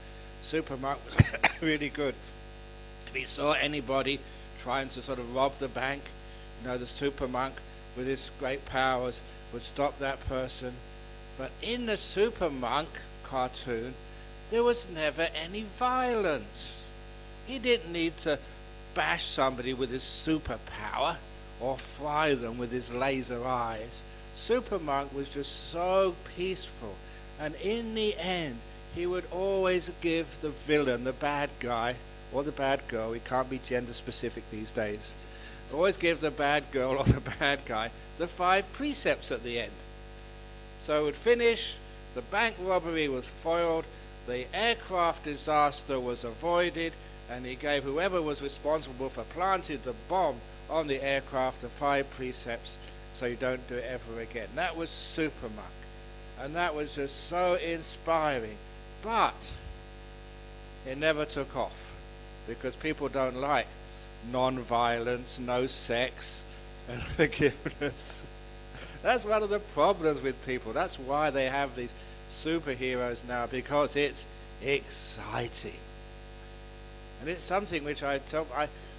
Super Monk was really good. If he saw anybody trying to sort of rob the bank, the Super Monk with his great powers would stop that person. But in the Super Monk cartoon, there was never any violence. He didn't need to bash somebody with his superpower or fry them with his laser eyes. Super Monk was just so peaceful. And in the end, he would always give the villain, the bad guy, or the bad girl, it can't be gender specific these days, always give the bad girl or the bad guy the 5 precepts at the end. So it would finish, the bank robbery was foiled, the aircraft disaster was avoided, and he gave whoever was responsible for planting the bomb on the aircraft the 5 precepts so you don't do it ever again. That was Super Monk. And that was just so inspiring. But it never took off because people don't like non-violence, no sex, and forgiveness. That's one of the problems with people. That's why they have these superheroes now, because it's exciting. And it's something which I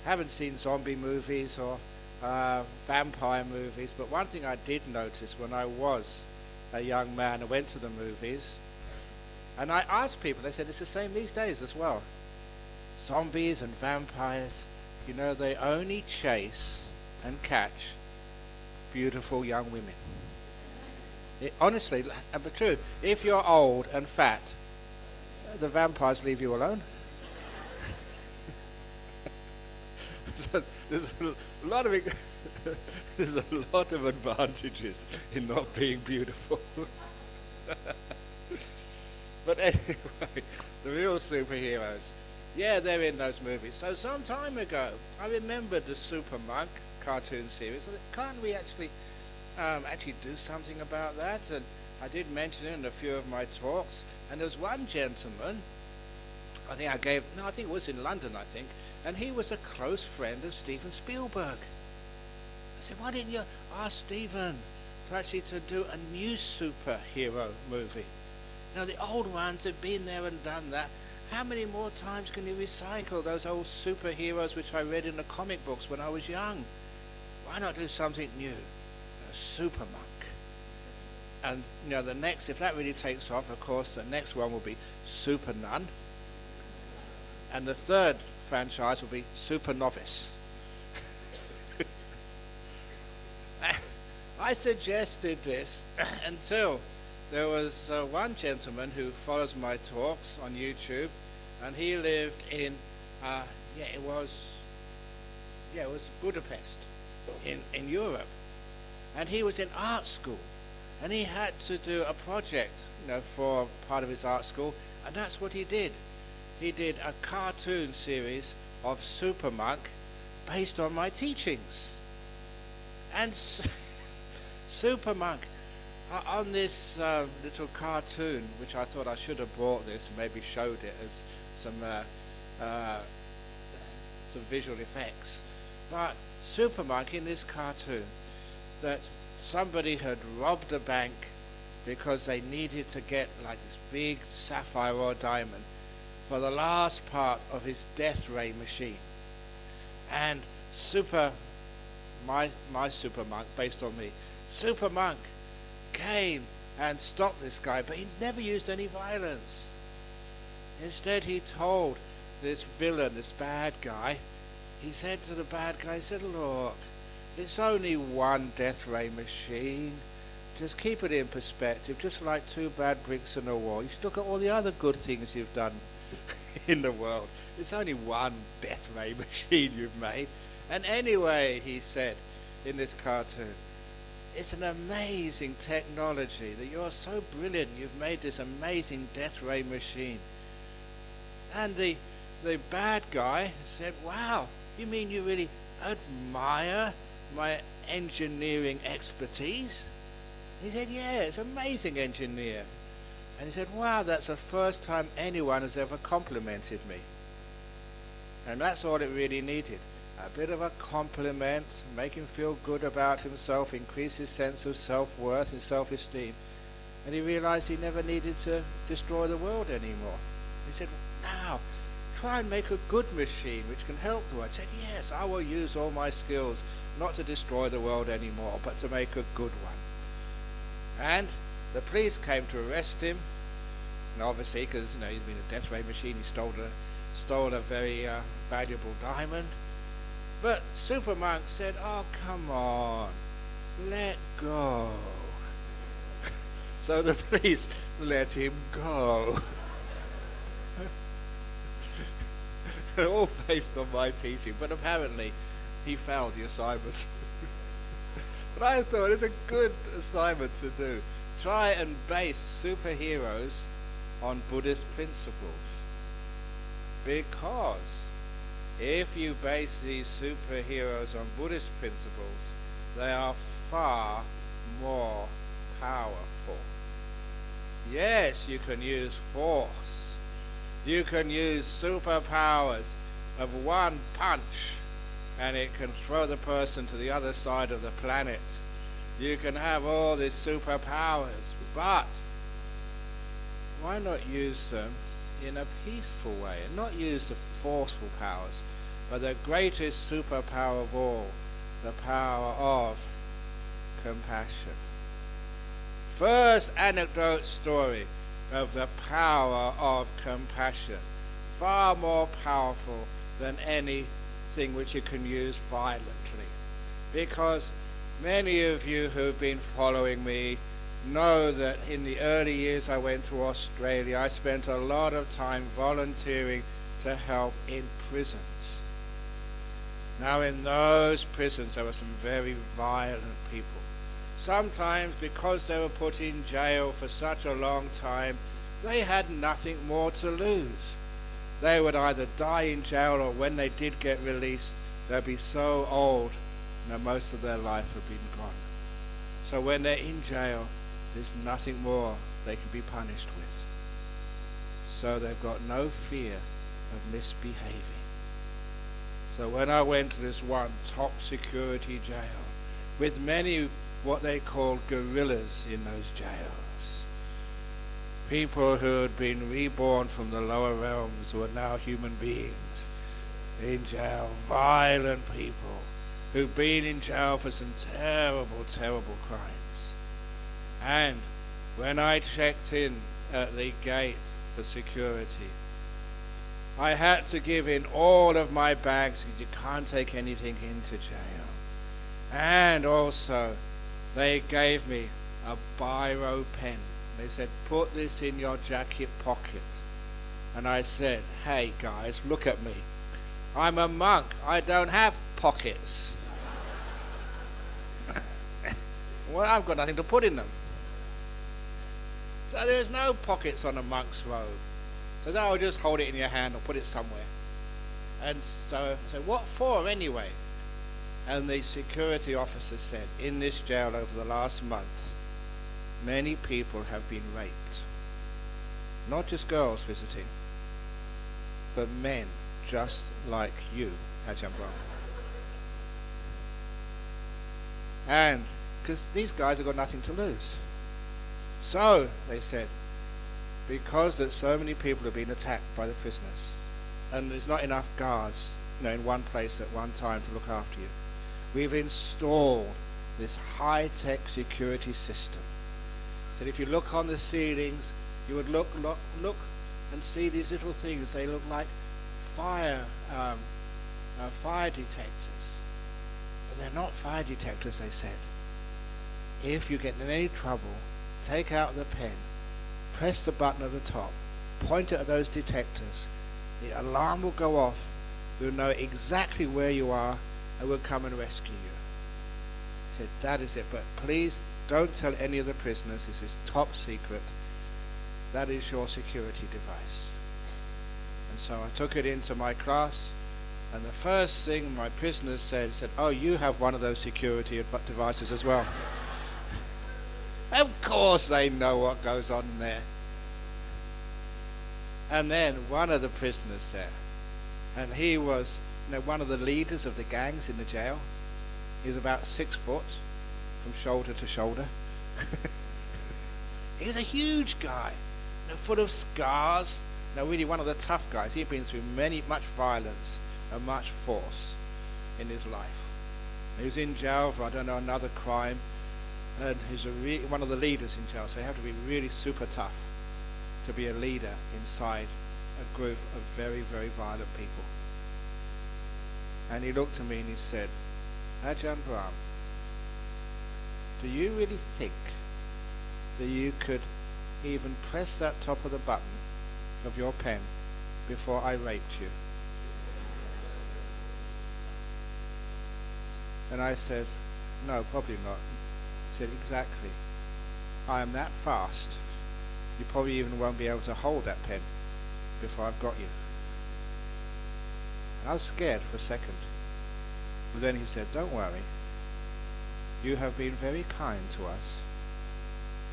haven't seen zombie movies or vampire movies, but one thing I did notice when I was a young man and went to the movies, and I asked people, they said it's the same these days as well. Zombies and vampires, you know, they only chase and catch beautiful young women. Honestly, but true, if you're old and fat, the vampires leave you alone. So there's a lot of advantages in not being beautiful. But anyway, the real superheroes, yeah, they're in those movies. So some time ago, I remembered the Super Monk cartoon series. I thought, can't we actually do something about that? And I did mention it in a few of my talks. And there was one gentleman, I think it was in London, I think, and he was a close friend of Steven Spielberg. I said, why didn't you ask Steven to do a new superhero movie? Now, the old ones have been there and done that. How many more times can you recycle those old superheroes which I read in the comic books when I was young? Why not do something new? A Super Monk. And, you know, the next, if that really takes off, of course, the next one will be Super Nun. And the third franchise will be Super Novice. I suggested this until there was one gentleman who follows my talks on YouTube, and he lived in, it was Budapest in Europe. And he was in art school, and he had to do a project, you know, for part of his art school, and that's what he did. He did a cartoon series of Super Monk based on my teachings. And Super Monk, on this little cartoon, which I thought I should have brought this and maybe showed it as some visual effects. But Super Monk in this cartoon, that somebody had robbed a bank because they needed to get like this big sapphire or diamond for the last part of his death ray machine. And my Super Monk, based on me, Super Monk came and stopped this guy, but he never used any violence. Instead, he told this villain, this bad guy, he said to the bad guy, he said, look, it's only one death ray machine. Just keep it in perspective, just like 2 bad bricks in a wall. You should look at all the other good things you've done in the world. It's only one death ray machine you've made. And anyway, he said in this cartoon, it's an amazing technology that you're so brilliant. You've made this amazing death ray machine. And the bad guy said, wow, you mean you really admire my engineering expertise? He said, yeah, it's amazing engineer. And he said, wow, that's the first time anyone has ever complimented me. And that's all it really needed. A bit of a compliment, make him feel good about himself, increase his sense of self-worth and self-esteem. And he realized he never needed to destroy the world anymore. He said, now, try and make a good machine which can help the world. I said, yes, I will use all my skills not to destroy the world anymore, but to make a good one. And the police came to arrest him, and obviously, because, you know, he's been a death ray machine, he stole a very valuable diamond. But Super Monk said, oh, come on, let go. So the priest let him go. All based on my teaching, but apparently he failed the assignment. But I thought it's a good assignment to do. Try and base superheroes on Buddhist principles. Because if you base these superheroes on Buddhist principles, they are far more powerful. Yes, you can use force. You can use superpowers of one punch, and it can throw the person to the other side of the planet. You can have all these superpowers, but why not use them in a peaceful way and not use the forceful powers, but the greatest superpower of all, the power of compassion. First anecdote story of the power of compassion, far more powerful than anything which you can use violently. Because many of you who've been following me know that in the early years I went to Australia, I spent a lot of time volunteering to help in prisons. Now in those prisons there were some very violent people. Sometimes because they were put in jail for such a long time, they had nothing more to lose. They would either die in jail, or when they did get released, they'd be so old that most of their life had been gone. So when they're in jail, there's nothing more they can be punished with. So they've got no fear of misbehaving. So when I went to this one top security jail, with many what they called guerrillas in those jails, people who had been reborn from the lower realms who are now human beings in jail, violent people who've been in jail for some terrible, terrible crimes. And when I checked in at the gate for security, I had to give in all of my bags because you can't take anything into jail. And also, they gave me a biro pen. They said, put this in your jacket pocket. And I said, hey guys, look at me. I'm a monk. I don't have pockets. Well, I've got nothing to put in them. So there's no pockets on a monk's robe. So I'll just hold it in your hand or put it somewhere. And so what for anyway? And the security officer said, in this jail over the last month, many people have been raped. Not just girls visiting, but men just like you, AJAHN Brahm. And because these guys have got nothing to lose. So, they said, because that so many people have been attacked by the prisoners, and there's not enough guards, in one place at one time to look after you, we've installed this high-tech security system. So if you look on the ceilings, you would look and see these little things. They look like fire detectors. But they're not fire detectors, they said. If you get in any trouble, take out the pen, press the button at the top, point it at those detectors, the alarm will go off, we'll know exactly where you are, and we'll come and rescue you. He said, that is it, but please don't tell any of the prisoners, this is top secret, that is your security device. And so I took it into my class, and the first thing my prisoners said, oh, you have one of those security devices as well. Of course they know what goes on there. And then one of the prisoners there, and he was one of the leaders of the gangs in the jail. He was about 6 foot from shoulder to shoulder. He was a huge guy, full of scars. Really one of the tough guys. He'd been through much violence and much force in his life. He was in jail for, another crime. And he's one of the leaders in jail, so you have to be really super tough to be a leader inside a group of very, very violent people. And he looked at me and he said, Ajahn Brahm, do you really think that you could even press that top of the button of your pen before I raped you? And I said, no, probably not. He said, exactly. I am that fast. You probably even won't be able to hold that pen before I've got you. And I was scared for a second. But then he said, don't worry. You have been very kind to us.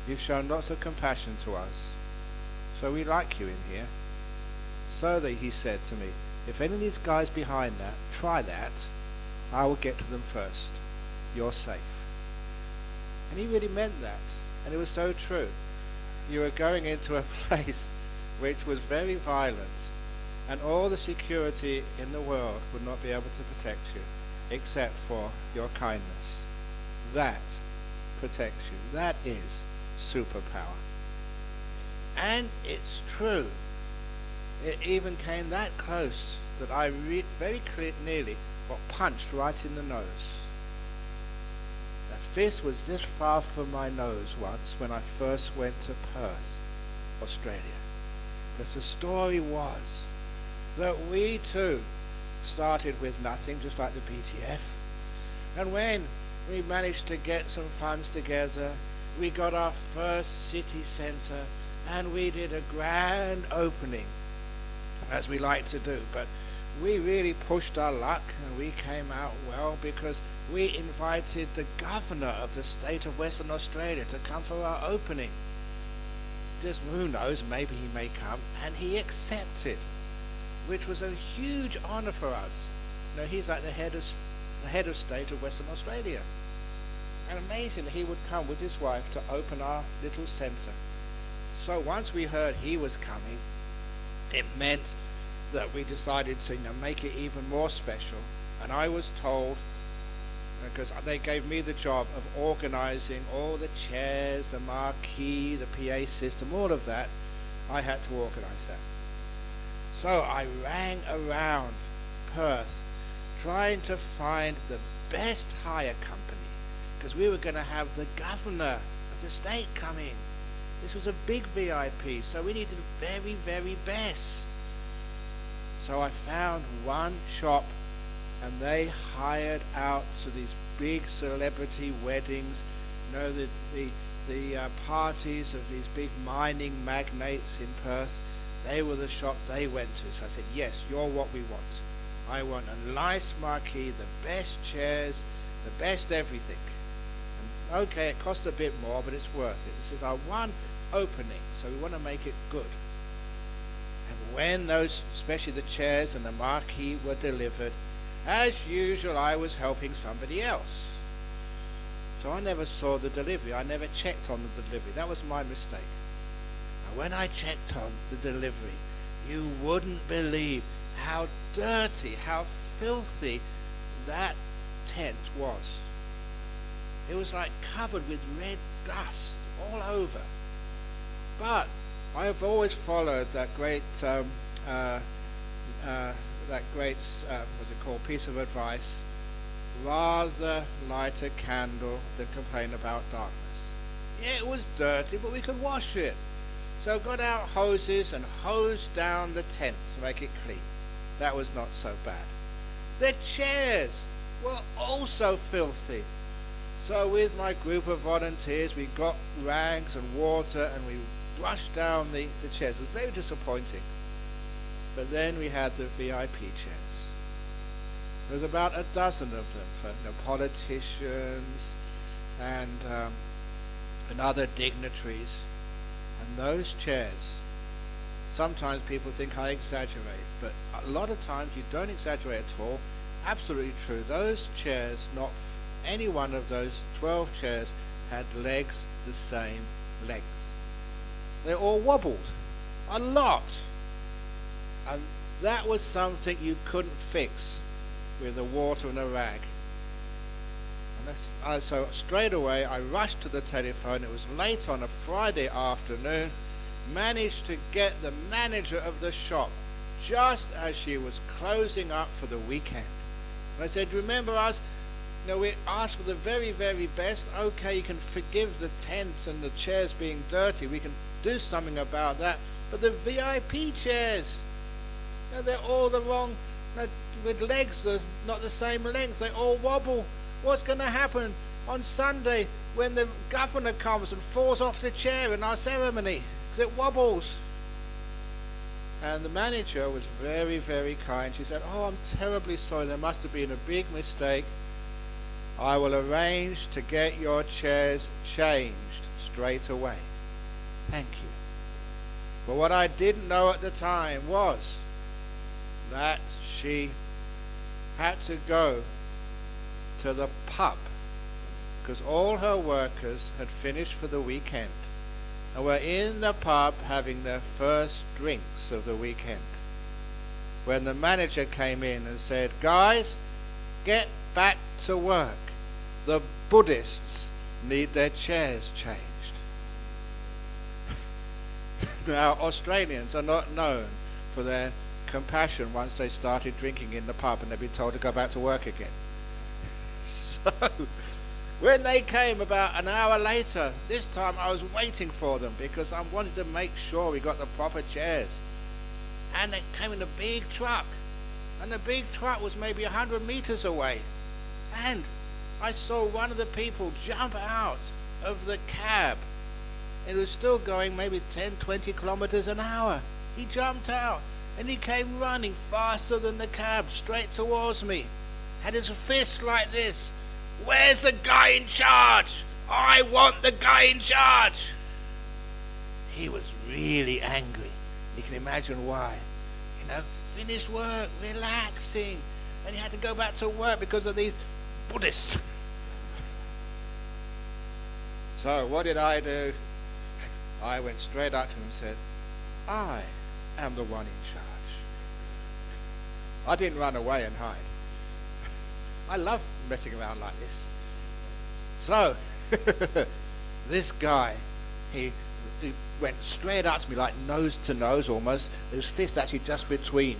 You've shown lots of compassion to us. So we like you in here. So that, he said to me, if any of these guys behind that try that, I will get to them first. You're safe. And he really meant that. And it was so true. You were going into a place which was very violent, and all the security in the world would not be able to protect you except for your kindness. That protects you. That is superpower. And it's true. It even came that close that I very nearly got punched right in the nose. The fist was this far from my nose once when I first went to Perth, Australia. Because the story was that we too started with nothing, just like the BTF. And when we managed to get some funds together, we got our first city centre, and we did a grand opening, as we like to do. But we really pushed our luck, and we came out well because we invited the governor of the state of Western Australia to come for our opening. Just who knows, maybe he may come, and he accepted, which was a huge honor for us. You know, he's like the head of state of Western Australia. And amazing that he would come with his wife to open our little center. So once we heard he was coming, it meant that we decided to make it even more special. And I was told, because they gave me the job of organizing all the chairs, the marquee, the PA system, all of that, I had to organize that. So I rang around Perth trying to find the best hire company, because we were going to have the governor of the state come in. This was a big VIP, so we needed the very, very best. So I found one shop, and they hired out to these big celebrity weddings, you know, the parties of these big mining magnates in Perth. They were the shop they went to. So I said, yes, you're what we want. I want a nice marquee, the best chairs, the best everything. And okay, it cost a bit more, but it's worth it. This is our one opening, so we want to make it good. And when those, especially the chairs and the marquee, were delivered, as usual, I was helping somebody else. So I never saw the delivery. I never checked on the delivery. That was my mistake. And when I checked on the delivery, you wouldn't believe how dirty, how filthy that tent was. It was like covered with red dust all over. But I have always followed that great piece of advice: rather light a candle than complain about darkness. Yeah, it was dirty, but we could wash it. So got out hoses and hosed down the tent to make it clean. That was not so bad. The chairs were also filthy. So with my group of volunteers, we got rags and water and we brushed down the chairs. It was very disappointing. But then we had the VIP chairs. There was about a dozen of them for politicians and other dignitaries. And those chairs, sometimes people think I exaggerate, but a lot of times you don't exaggerate at all. Absolutely true. Those chairs, not any one of those 12 chairs had legs the same length. They all wobbled a lot. And that was something you couldn't fix with the water and a rag. And so straight away I rushed to the telephone. It was late on a Friday afternoon. Managed to get the manager of the shop just as she was closing up for the weekend. And I said, remember us, we asked for the very, very best. Okay, you can forgive the tent and the chairs being dirty. We can do something about that. But the VIP chairs, they're all the wrong, with legs that are not the same length. They all wobble. What's going to happen on Sunday when the governor comes and falls off the chair in our ceremony? Because it wobbles. And the manager was very, very kind. She said, oh, I'm terribly sorry. There must have been a big mistake. I will arrange to get your chairs changed straight away. Thank you. But what I didn't know at the time was that she had to go to the pub because all her workers had finished for the weekend and were in the pub having their first drinks of the weekend when the manager came in and said, guys, get back to work. The Buddhists need their chairs changed. Now, Australians are not known for their compassion once they started drinking in the pub and they've been told to go back to work again. So, when they came about an hour later, this time I was waiting for them because I wanted to make sure we got the proper chairs. And they came in a big truck. And the big truck was maybe 100 meters away. And I saw one of the people jump out of the cab. It was still going maybe 10, 20 kilometers an hour. He jumped out and he came running faster than the cab straight towards me. Had his fist like this. Where's the guy in charge? I want the guy in charge. He was really angry. You can imagine why. Finished work, relaxing. And he had to go back to work because of these Buddhists. So what did I do? I went straight up to him and said, I am the one in charge. I didn't run away and hide. I love messing around like this. So, this guy, he went straight up to me, like nose to nose almost. His fist actually just between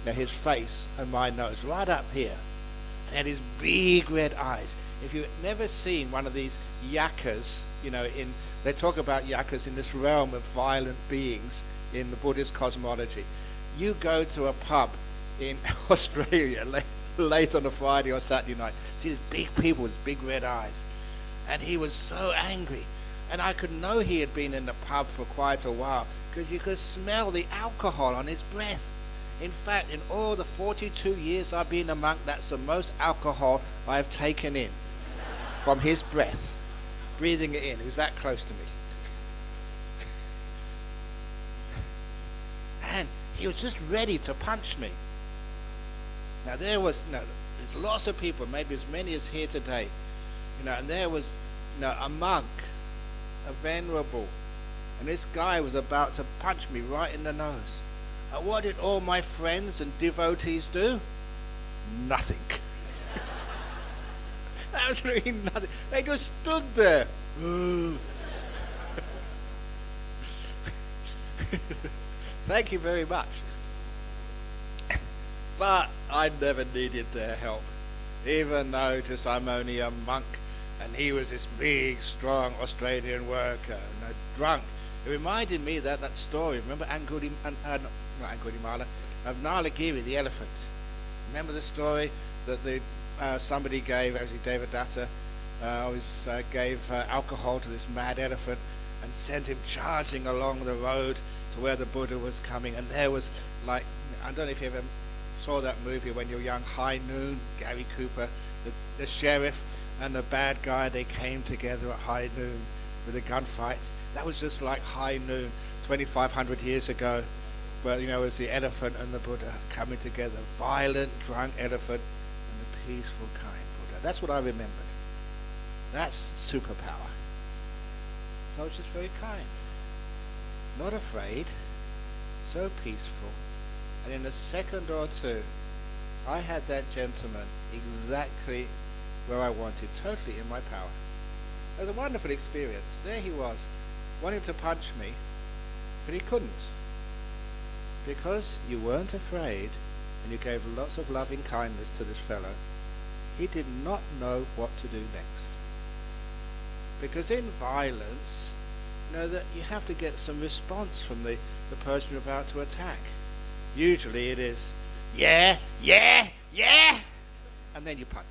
his face and my nose, right up here. And had his big red eyes. If you've never seen one of these yakas, they talk about yakas in this realm of violent beings in the Buddhist cosmology. You go to a pub in Australia late on a Friday or Saturday night, see these big people with big red eyes. And he was so angry. And I could know he had been in the pub for quite a while because you could smell the alcohol on his breath. In fact, in all the 42 years I've been a monk, that's the most alcohol I've taken in from his breath, breathing it in. He was that close to me. And he was just ready to punch me. Now there's lots of people, maybe as many as here today, and there was a monk, a venerable, and this guy was about to punch me right in the nose. And what did all my friends and devotees do? Nothing. Absolutely nothing. They just stood there. Thank you very much. But I never needed their help, even though I'm only a monk, and he was this big, strong Australian worker, and drunk. It reminded me that story. Remember not Angulimala, of Nalagiri, the elephant. Remember the story that somebody gave, actually Devadatta, gave alcohol to this mad elephant and sent him charging along the road to where the Buddha was coming. And there was, I don't know if you ever saw that movie when you were young, High Noon, Gary Cooper, the sheriff and the bad guy, they came together at high noon with a gunfight. That was just like High Noon 2,500 years ago. But it was the elephant and the Buddha coming together. Violent, drunk elephant and the peaceful, kind Buddha. That's what I remembered. That's superpower. So it's just very kind. Not afraid. So peaceful. And in a second or two, I had that gentleman exactly where I wanted, totally in my power. It was a wonderful experience. There he was, wanting to punch me, but he couldn't. Because you weren't afraid, and you gave lots of loving kindness to this fellow, he did not know what to do next. Because in violence, that you have to get some response from the person you're about to attack. Usually it is, yeah, yeah, yeah, and then you punch.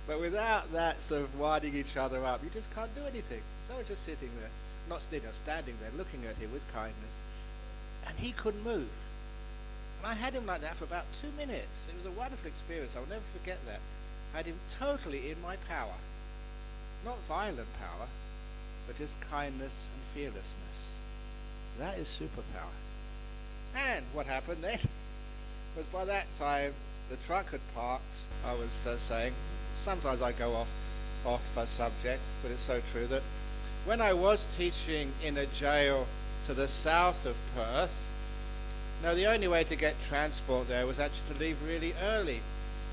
But without that sort of winding each other up, you just can't do anything. So I was just sitting there, not sitting, standing there, looking at him with kindness, and he couldn't move. And I had him like that for about 2 minutes. It was a wonderful experience. I'll never forget that. I had him totally in my power. Not violent power, but just kindness and fearlessness. That is superpower. And what happened then was by that time the truck had parked. I was saying, sometimes I go off a subject, but it's so true that when I was teaching in a jail to the south of Perth, the only way to get transport there was actually to leave really early.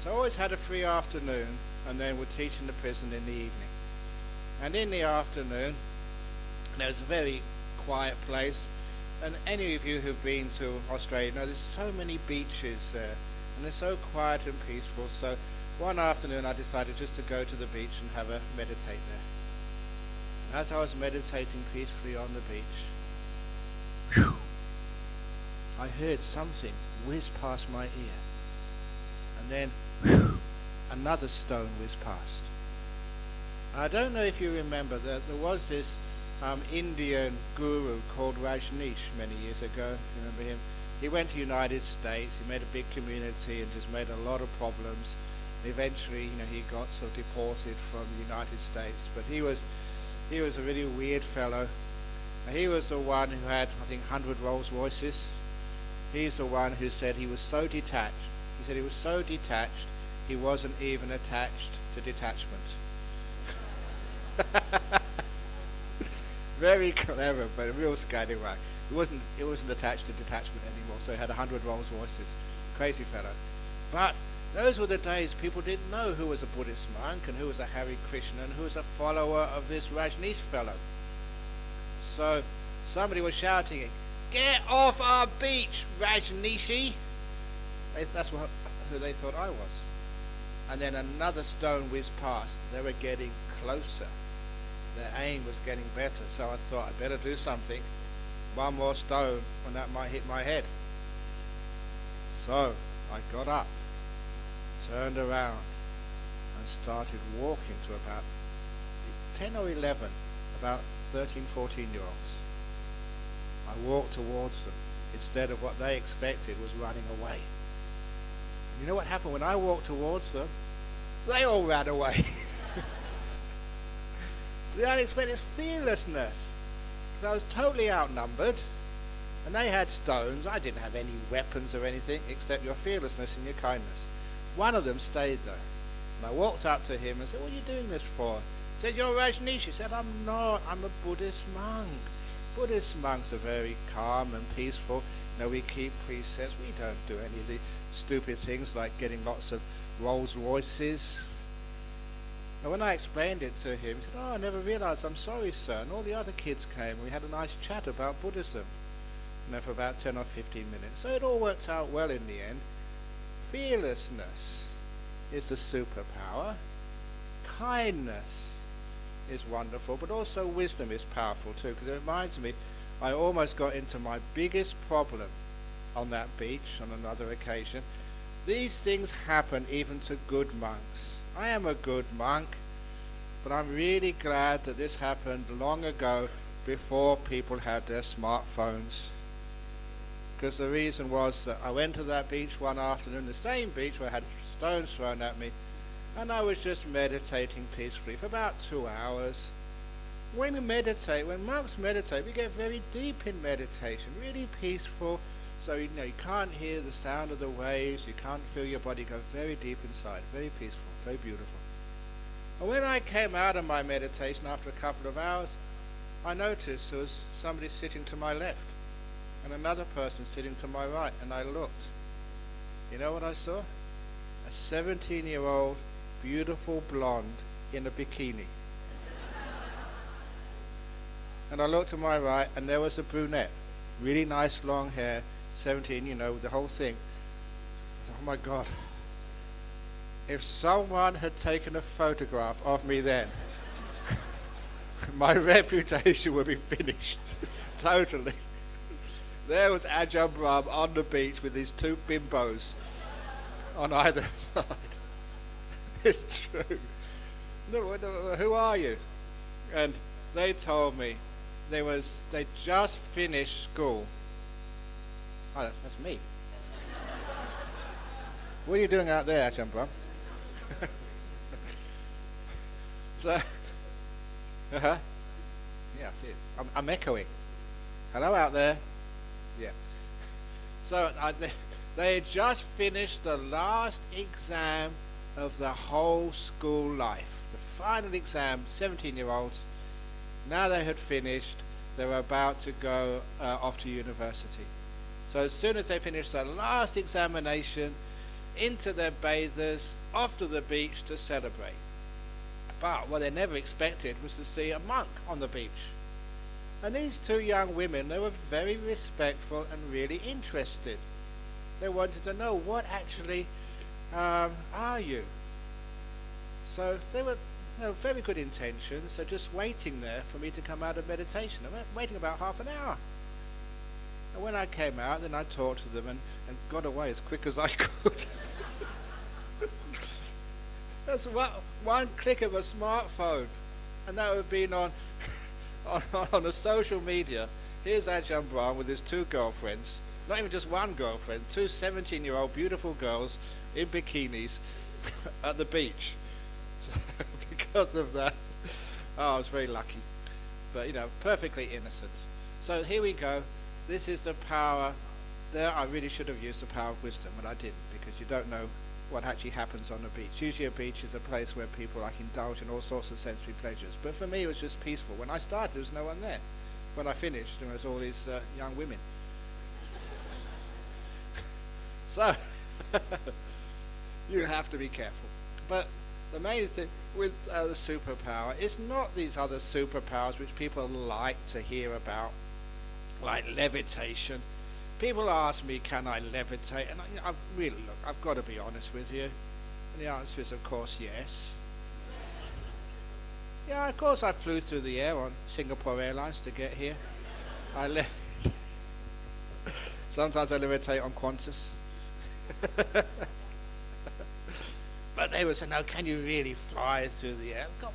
So I always had a free afternoon and then would teach in the prison in the evening. And in the afternoon, there was a very quiet place. And any of you who've been to Australia know there's so many beaches there. And they're so quiet and peaceful. So one afternoon I decided just to go to the beach and have a meditate there. And as I was meditating peacefully on the beach, I heard something whiz past my ear. And then another stone whizzed past. I don't know if you remember that there was this Indian guru called Rajneesh many years ago, if you remember him. He went to the United States, he made a big community and just made a lot of problems. And eventually, he got sort of deported from the United States. But he was a really weird fellow. He was the one who had, I think, 100 Rolls Royces. He's the one who said he was so detached. He said he was so detached, he wasn't even attached to detachment. Very clever, but a real scallywag. It wasn't attached to detachment anymore, so he had 100 Rolls Royces. Crazy fellow. But those were the days people didn't know who was a Buddhist monk and who was a Hare Krishna and who was a follower of this Rajneesh fellow. So somebody was shouting, "Get off our beach, Rajneeshi!" That's who they thought I was. And then another stone whizzed past. They were getting closer. Their aim was getting better, so I thought I'd better do something. One more stone and that might hit my head. So I got up, turned around and started walking to about 10 or 11, about 13, 14-year-olds. I walked towards them instead of what they expected was running away. And you know what happened when I walked towards them? They all ran away. The unexpected fearlessness. Because I was totally outnumbered, and they had stones. I didn't have any weapons or anything except your fearlessness and your kindness. One of them stayed though. And I walked up to him and said, "What are you doing this for?" He said, "You're Rajneesh." He said, "I'm not. I'm a Buddhist monk." Buddhist monks are very calm and peaceful. We keep precepts. We don't do any of the stupid things like getting lots of Rolls Royces. And when I explained it to him, he said, "Oh, I never realized. I'm sorry, sir." And all the other kids came. We had a nice chat about Buddhism, for about 10 or 15 minutes. So it all worked out well in the end. Fearlessness is the superpower. Kindness is wonderful, but also wisdom is powerful too, because it reminds me, I almost got into my biggest problem on that beach on another occasion. These things happen even to good monks. I am a good monk, but I'm really glad that this happened long ago before people had their smartphones. Because the reason was that I went to that beach one afternoon, the same beach where I had stones thrown at me, and I was just meditating peacefully for about 2 hours. When we meditate, when monks meditate, we get very deep in meditation, really peaceful. So you can't hear the sound of the waves, you can't feel your body go very deep inside, very peaceful, very beautiful. And when I came out of my meditation after a couple of hours, I noticed there was somebody sitting to my left and another person sitting to my right, and I looked. You know what I saw? A 17-year-old beautiful blonde in a bikini. And I looked to my right and there was a brunette. really nice long hair, 17, you know, the whole thing. Oh my God. If someone had taken a photograph of me then, my reputation would be finished. Totally. There was AJAHN Braham on the beach with these two bimbos on either side. It's true. No, who are you? And they told me they just finished school. Oh, that's me. What are you doing out there, AJAHN Braham? So, yeah, I see it. I'm echoing. Hello out there. Yeah. So they had just finished the last exam of the whole school life. The final exam, 17-year-olds. Now they had finished, they were about to go off to university. So as soon as they finished their last examination, into their bathers, off to the beach to celebrate. But what they never expected was to see a monk on the beach. And these two young women, they were very respectful and really interested. They wanted to know, what actually are you? So they were very good intentions, so just waiting there for me to come out of meditation. I was waiting about half an hour. And when I came out, then I talked to them and got away as quick as I could. That's one click of a smartphone, and that would have been on a social media. Here's AJAHN Braham with his two girlfriends, not even just one girlfriend, two 17-year-old beautiful girls in bikinis at the beach. So because of that, I was very lucky, but you know, perfectly innocent. So here we go. This is the power. There, I really should have used the power of wisdom, but I didn't, because you don't know what actually happens on the beach. Usually a beach is a place where people like indulge in all sorts of sensory pleasures. But for me, it was just peaceful. When I started, there was no one there. When I finished, there was all these young women. So, you have to be careful. But the main thing with the superpower is not these other superpowers which people like to hear about, like levitation. People ask me, can I levitate? And I've got to be honest with you. And the answer is, of course, yes. Yeah, of course I flew through the air on Singapore Airlines to get here. Sometimes I levitate on Qantas. But they would say, no, can you really fly through the air? God,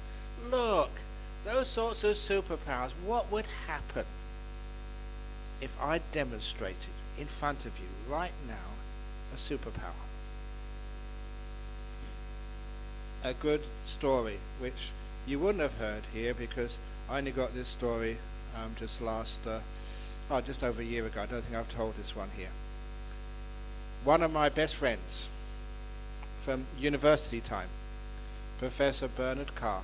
look, those sorts of superpowers, what would happen if I demonstrated in front of you right now a superpower? A good story, which you wouldn't have heard here, because I only got this story just over a year ago. I don't think I've told this one here. One of my best friends from university time, Professor Bernard Carr.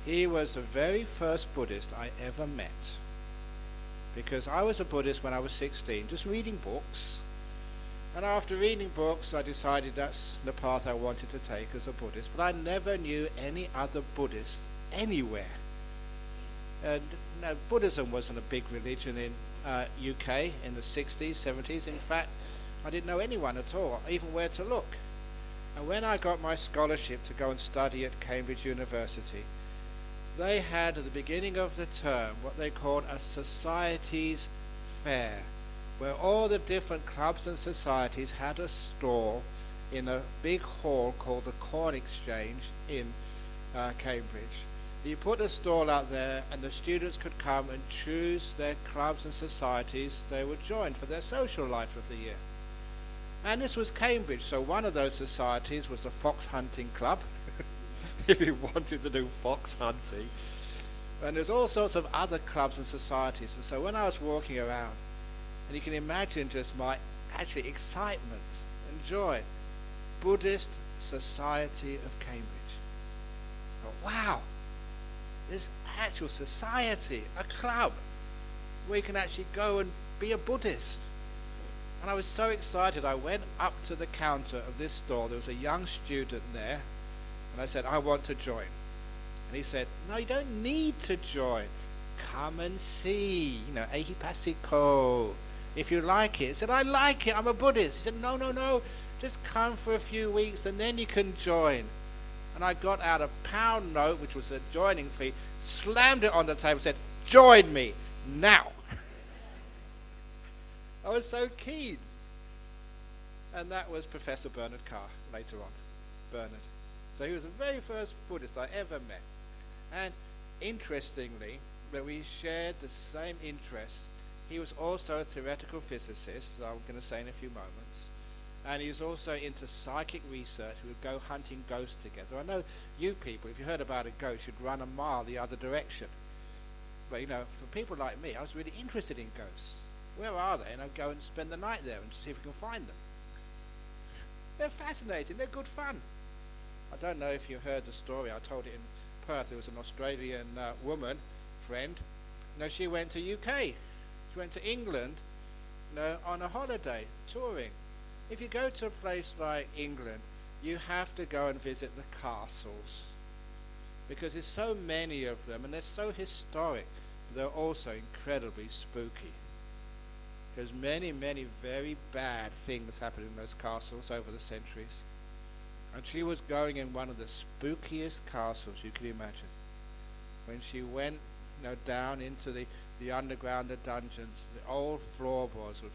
He was the very first Buddhist I ever met. Because I was a Buddhist when I was 16, just reading books. And after reading books, I decided that's the path I wanted to take as a Buddhist. But I never knew any other Buddhist anywhere. And no, Buddhism wasn't a big religion in UK in the 60s, 70s. In fact, I didn't know anyone at all, even where to look. And when I got my scholarship to go and study at Cambridge University, they had at the beginning of the term what they called a societies fair, where all the different clubs and societies had a stall in a big hall called the Corn Exchange in Cambridge. You put a stall out there and the students could come and choose their clubs and societies they would join for their social life of the year. And this was Cambridge, so one of those societies was the Fox Hunting Club, if you wanted to do fox hunting. And there's all sorts of other clubs and societies. And so when I was walking around, and you can imagine just my actually excitement and joy, Buddhist Society of Cambridge. Oh, wow, this actual society, a club, where you can actually go and be a Buddhist. And I was so excited, I went up to the counter of this store. There was a young student there, and I said, I want to join. And he said, no, you don't need to join. come and see, ahipasiko. If you like it. He said, I like it, I'm a Buddhist. He said, no, just come for a few weeks and then you can join. And I got out a pound note, which was a joining fee, slammed it on the table, said, join me now. I was so keen. And that was Professor Bernard Carr later on. Bernard. So he was the very first Buddhist I ever met. And interestingly, that we shared the same interests. He was also a theoretical physicist, as I'm going to say in a few moments. And he was also into psychic research. We would go hunting ghosts together. I know you people, if you heard about a ghost, you'd run a mile the other direction. But, for people like me, I was really interested in ghosts. Where are they? And I'd go and spend the night there and see if we can find them. They're fascinating. They're good fun. I don't know if you heard the story. I told it in Perth. There was an Australian woman, friend. She went to UK. She went to England, on a holiday, touring. If you go to a place like England, you have to go and visit the castles. Because there's so many of them, and they're so historic. They're also incredibly spooky. Because many, many very bad things happened in those castles over the centuries. And she was going in one of the spookiest castles you could imagine. When she went down into the underground, the dungeons, the old floorboards would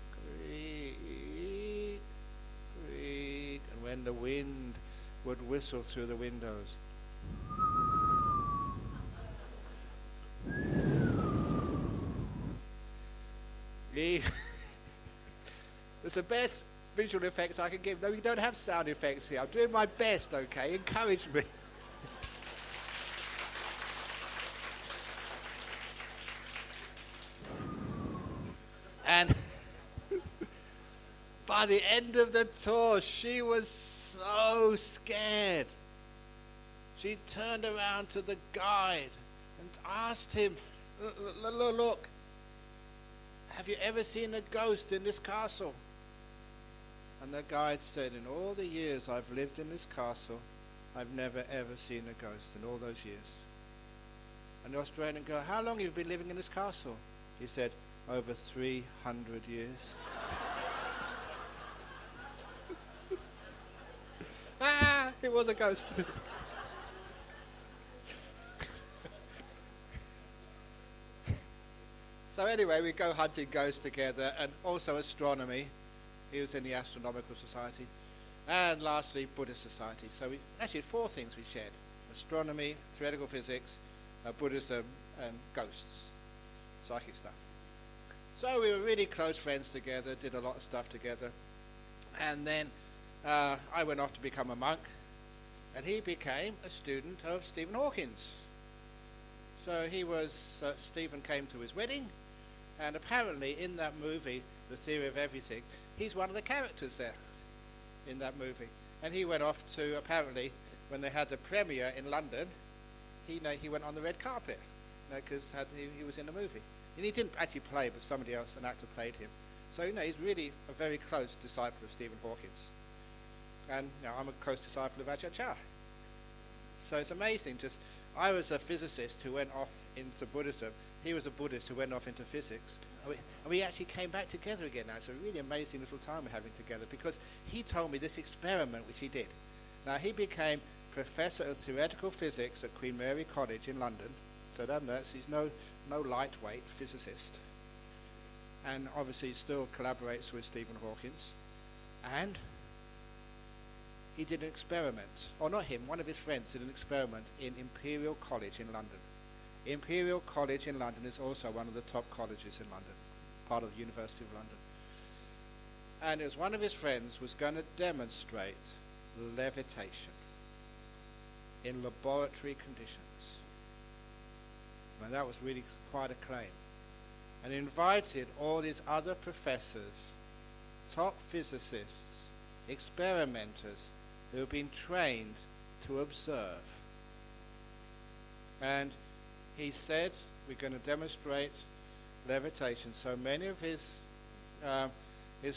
creak, creak, and when the wind would whistle through the windows, it's the best visual effects I can give. No, we don't have sound effects here. I'm doing my best, okay? Encourage me. And by the end of the tour, she was so scared. She turned around to the guide and asked him, look, have you ever seen a ghost in this castle? And the guide said, in all the years I've lived in this castle, I've never ever seen a ghost in all those years. And the Australian girl, how long have you been living in this castle? He said, over 300 years. It was a ghost. So anyway, we go hunting ghosts together, and also astronomy. He was in the Astronomical Society. And lastly, Buddhist Society. So we actually had 4 things we shared. Astronomy, theoretical physics, Buddhism, and ghosts. Psychic stuff. So we were really close friends together, did a lot of stuff together. And then I went off to become a monk, and he became a student of Stephen Hawking's. So Stephen came to his wedding, and apparently in that movie, The Theory of Everything, he's one of the characters there in that movie. And he went off to, apparently, when they had the premiere in London, he went on the red carpet, because he was in the movie. And he didn't actually play, but somebody else, an actor, played him. So, he's really a very close disciple of Stephen Hawking's. And I'm a close disciple of AJAHN. So it's amazing. I was a physicist who went off into Buddhism. He was a Buddhist who went off into physics. And we actually came back together again now. It's a really amazing little time we're having together, because he told me this experiment which he did. Now, he became Professor of Theoretical Physics at Queen Mary College in London. So he's no lightweight physicist. And obviously still collaborates with Stephen Hawking. And he did an experiment, or not him, one of his friends did an experiment in Imperial College in London. Imperial College in London is also one of the top colleges in London, part of the University of London. And it was one of his friends was going to demonstrate levitation in laboratory conditions. And that was really quite a claim. And he invited all these other professors, top physicists, experimenters, who have been trained to observe. And he said, we're going to demonstrate levitation. So many of his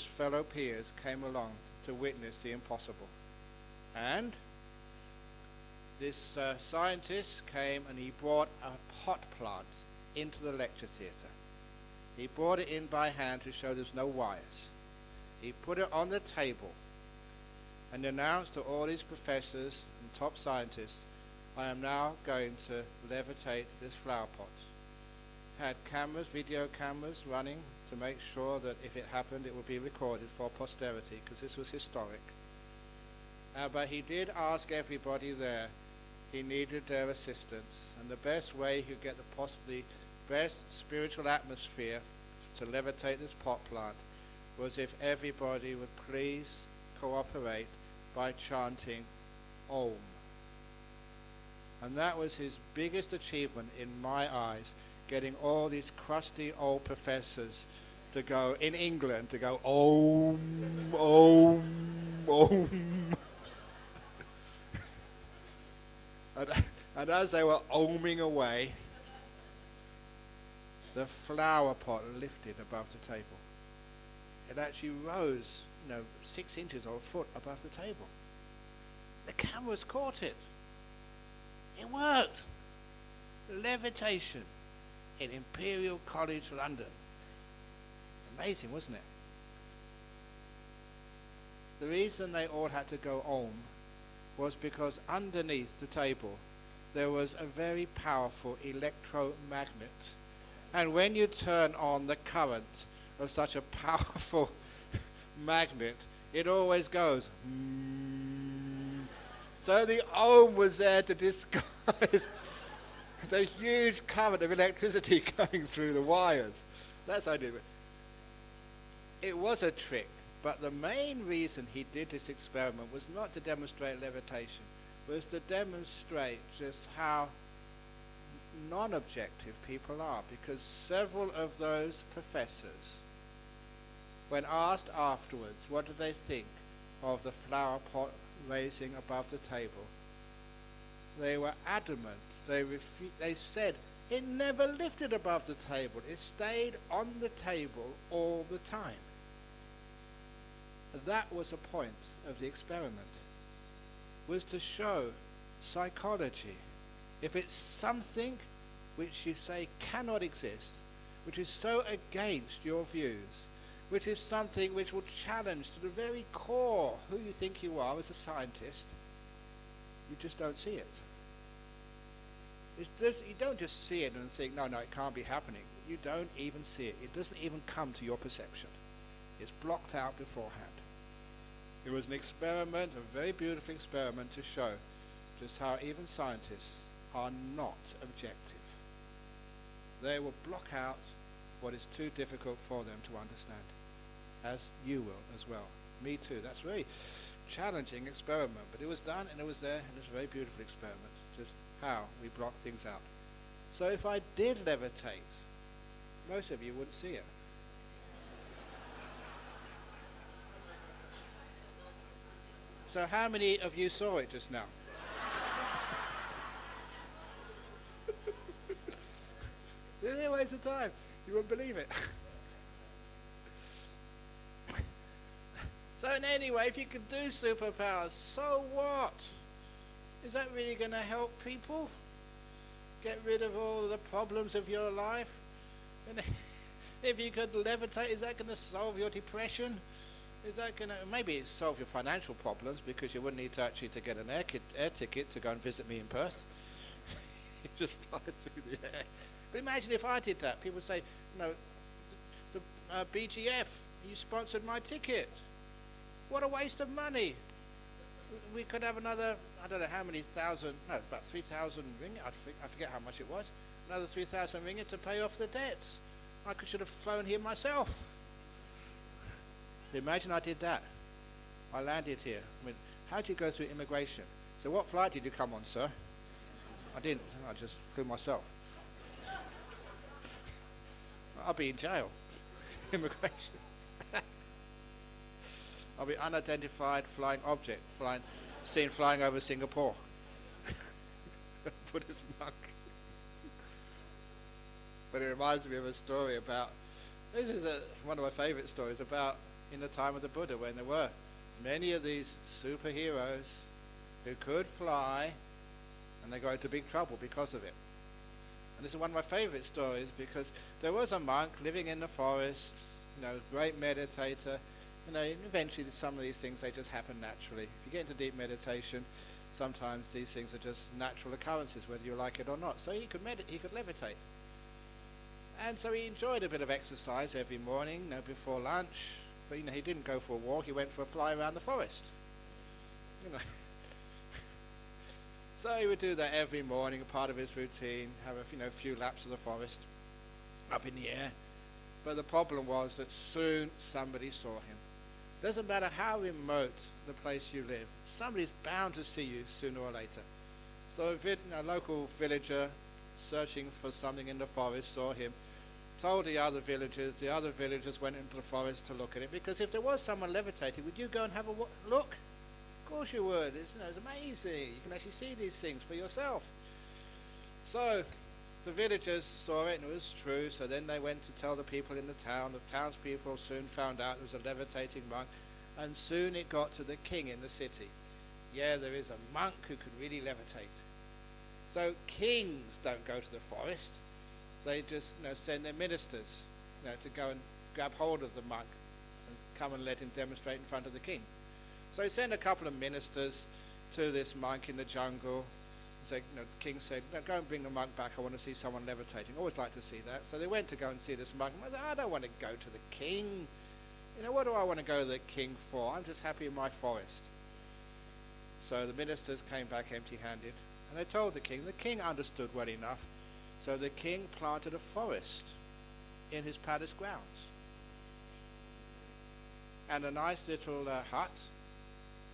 fellow peers came along to witness the impossible. And this scientist came and he brought a pot plant into the lecture theatre. He brought it in by hand to show there's no wires. He put it on the table and announced to all his professors and top scientists, I am now going to levitate this flower pot. Had cameras, video cameras running to make sure that if it happened it would be recorded for posterity, because this was historic. But he did ask everybody there, he needed their assistance, and the best way he could get the possibly best spiritual atmosphere to levitate this pot plant was if everybody would please cooperate by chanting Om. And that was his biggest achievement in my eyes, getting all these crusty old professors to go, in England, to go Om, Om, Om. And as they were oming away, the flower pot lifted above the table. It actually rose, 6 inches or a foot above the table. The cameras caught it. It worked. Levitation in Imperial College London. Amazing, wasn't it? The reason they all had to go Om was because underneath the table there was a very powerful electromagnet. And when you turn on the current of such a powerful magnet, it always goes. So the Om was there to disguise the huge current of electricity going through the wires. That's how I did it. It was a trick, but the main reason he did this experiment was not to demonstrate levitation, was to demonstrate just how non-objective people are, because several of those professors, when asked afterwards what did they think of the flower pot raising above the table, they were adamant. They said it never lifted above the table. It stayed on the table all the time. That was the point of the experiment, was to show psychology. If it's something which you say cannot exist, which is so against your views, which is something which will challenge to the very core who you think you are as a scientist, you just don't see it. You don't just see it and think, no, it can't be happening. You don't even see it. It doesn't even come to your perception. It's blocked out beforehand. It was an experiment, a very beautiful experiment, to show just how even scientists are not objective. They will block out what is too difficult for them to understand, as you will as well. Me too. That's a very challenging experiment, but it was done and it was there, and it was a very beautiful experiment, just how we block things out. So if I did levitate, most of you wouldn't see it. So how many of you saw it just now? Isn't it a waste of time? You wouldn't believe it. So anyway, if you could do superpowers, so what? Is that really going to help people? Get rid of all the problems of your life? And if you could levitate, is that going to solve your depression? Is that going to, maybe solve your financial problems, because you wouldn't need to actually to get an air ticket to go and visit me in Perth. You just fly through the air. But imagine if I did that. People would say, no, the BGF, you sponsored my ticket. What a waste of money. We could have another, I don't know how many thousand, no, it's about 3,000 ringgit, I forget how much it was, another 3,000 ringgit to pay off the debts. I should have flown here myself. Imagine I did that. I landed here. I mean, how do you go through immigration? So what flight did you come on, sir? I didn't. I just flew myself. I'll be in jail. Immigration. I'll be unidentified flying object, seen flying over Singapore. Buddhist monk. But it reminds me of a story about, this is one of my favorite stories about in the time of the Buddha, when there were many of these superheroes who could fly, and they got into big trouble because of it. And this is one of my favorite stories, because there was a monk living in the forest, great meditator. Eventually some of these things, they just happen naturally. If you get into deep meditation, sometimes these things are just natural occurrences, whether you like it or not. So he could levitate. And so he enjoyed a bit of exercise every morning, before lunch. But he didn't go for a walk, he went for a fly around the forest. So he would do that every morning, a part of his routine, have a few laps of the forest up in the air. But the problem was that soon somebody saw him. Doesn't matter how remote the place you live, somebody's bound to see you sooner or later. So a local villager searching for something in the forest saw him, told the other villagers went into the forest to look at it, because if there was someone levitating, would you go and have a look? Of course you would. It's amazing. You can actually see these things for yourself. So the villagers saw it, and it was true. So then they went to tell the people in the town. The townspeople soon found out it was a levitating monk, and soon it got to the king in the city. Yeah, there is a monk who could really levitate. So kings don't go to the forest. They just send their ministers to go and grab hold of the monk and come and let him demonstrate in front of the king. So he sent a couple of ministers to this monk in the jungle. The king said, go and bring the monk back. I want to see someone levitating. Always like to see that. So they went to go and see this monk. And I said, I don't want to go to the king. What do I want to go to the king for? I'm just happy in my forest. So the ministers came back empty-handed. And they told the king understood well enough. So the king planted a forest in his palace grounds. And a nice little hut.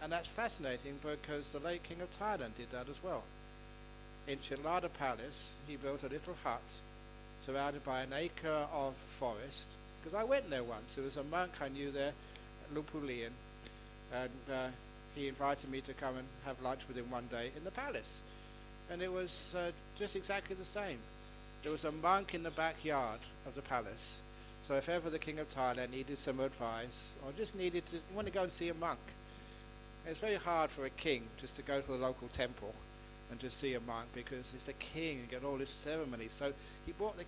And that's fascinating, because the late King of Thailand did that as well. In Chilada Palace, he built a little hut surrounded by an acre of forest. Because I went there once. There was a monk I knew there, Lupulian, and he invited me to come and have lunch with him one day in the palace. And it was just exactly the same. There was a monk in the backyard of the palace. So if ever the King of Thailand needed some advice, or just wanted to go and see a monk, it's very hard for a king just to go to the local temple and just see a monk, because it's a king and get all this ceremony. So he brought the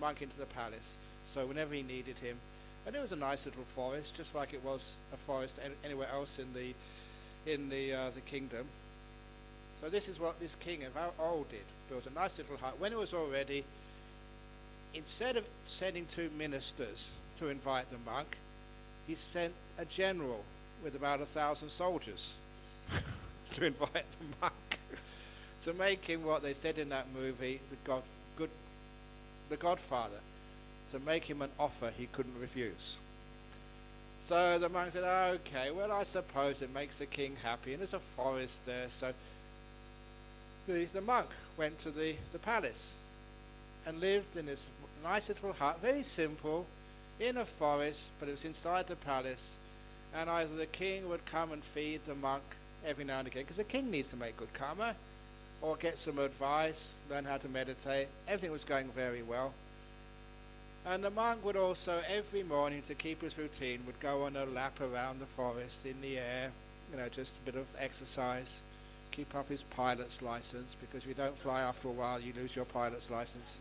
monk into the palace. So whenever he needed him, and it was a nice little forest, just like it was a forest anywhere else in the kingdom. So this is what this king of old did. Built a nice little hut. When it was all ready, instead of sending 2 ministers to invite the monk, he sent a general with about 1,000 soldiers to invite the monk, to make him what they said in that movie, the Godfather, to make him an offer he couldn't refuse. So the monk said, okay, well, I suppose it makes the king happy, and there's a forest there. So the monk went to the palace and lived in this nice little hut, very simple, in a forest, but it was inside the palace. And either the king would come and feed the monk every now and again, because the king needs to make good karma, or get some advice, learn how to meditate. Everything was going very well. And the monk would also, every morning, to keep his routine, would go on a lap around the forest in the air, just a bit of exercise, keep up his pilot's license, because if you don't fly after a while, you lose your pilot's license.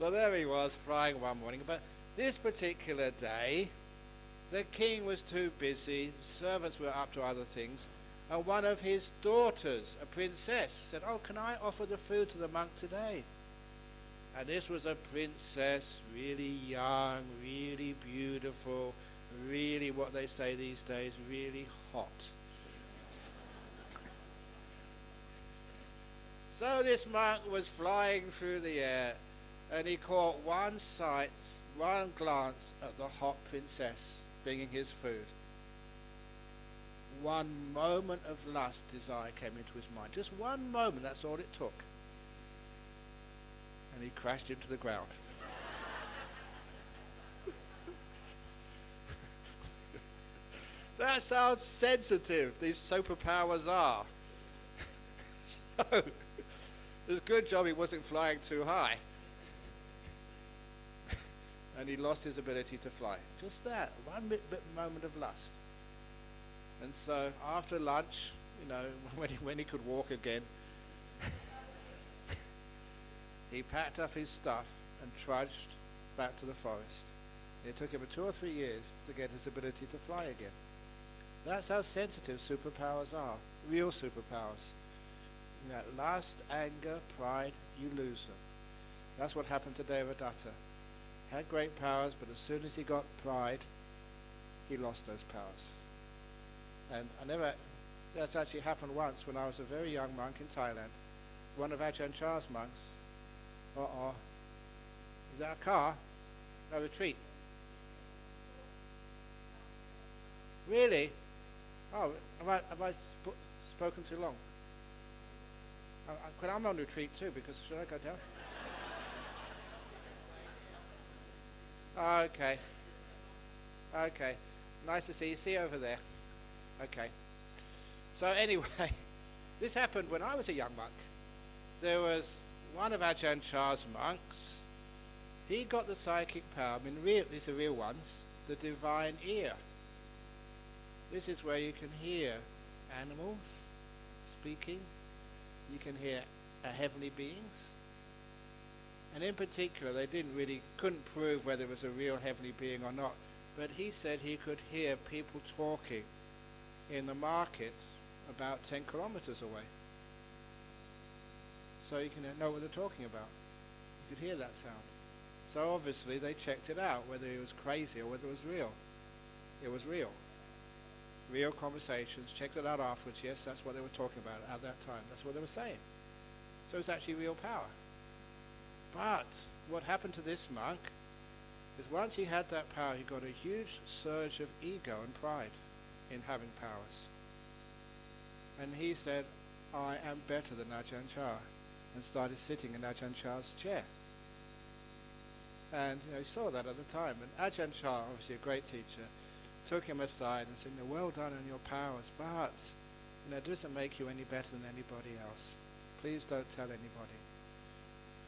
So there he was, flying one morning. But this particular day, the king was too busy, the servants were up to other things, and one of his daughters, a princess, said, can I offer the food to the monk today? And this was a princess, really young, really beautiful, really, what they say these days, really hot. So this monk was flying through the air, and he caught one glance at the hot princess bringing his food. One moment of lust, desire came into his mind. Just one moment, that's all it took. And he crashed into the ground. That's how sensitive these superpowers are. So, it's a good job he wasn't flying too high. And he lost his ability to fly. Just that, one moment of lust. And so after lunch, when he could walk again, he packed up his stuff and trudged back to the forest. It took him 2 or 3 years to get his ability to fly again. That's how sensitive superpowers are, real superpowers. You know, lust, anger, pride, you lose them. That's what happened to Devadatta. Had great powers, but as soon as he got pride, he lost those powers. And that's actually happened once when I was a very young monk in Thailand. One of Ajahn Chah's monks, is that a car? No, retreat. Really? Oh, have I spoken too long? I'm on retreat too, because should I go down? Okay. Okay. Nice to see you. See you over there. Okay. So anyway, this happened when I was a young monk. There was one of Ajahn Chah's monks. He got the psychic power. I mean, these are real ones. The divine ear. This is where you can hear animals speaking. You can hear heavenly beings. And in particular, they couldn't prove whether it was a real heavenly being or not. But he said he could hear people talking in the market about 10 kilometers away. So you can know what they're talking about. You could hear that sound. So obviously they checked it out, whether it was crazy or whether it was real. It was real. Real conversations, checked it out afterwards. Yes, that's what they were talking about at that time. That's what they were saying. So it's actually real power. But what happened to this monk is once he had that power, he got a huge surge of ego and pride in having powers. And he said, I am better than Ajahn Chah, and started sitting in Ajahn Chah's chair. And he saw that at the time. And Ajahn Chah, obviously a great teacher, took him aside and said, well done on your powers, but it doesn't make you any better than anybody else. Please don't tell anybody.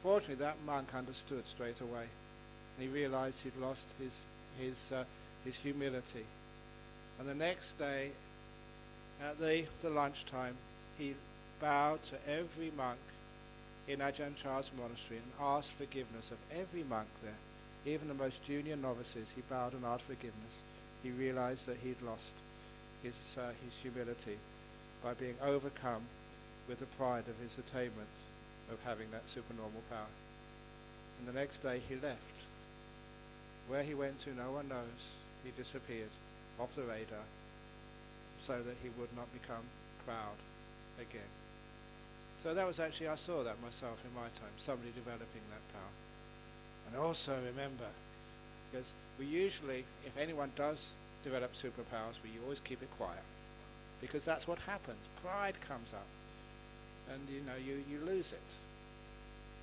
Fortunately, that monk understood straight away. He realized he'd lost his humility. And the next day, at the lunchtime, he bowed to every monk in Ajahn Chah's monastery and asked forgiveness of every monk there. Even the most junior novices, he bowed and asked forgiveness. He realized that he'd lost his humility by being overcome with the pride of his attainment of having that supernormal power. And the next day he left. Where he went to, no one knows. He disappeared off the radar so that he would not become proud again. So that was actually, I saw that myself in my time, somebody developing that power. And also remember, because we usually, if anyone does develop superpowers, we always keep it quiet. Because that's what happens. Pride comes up. And you lose it.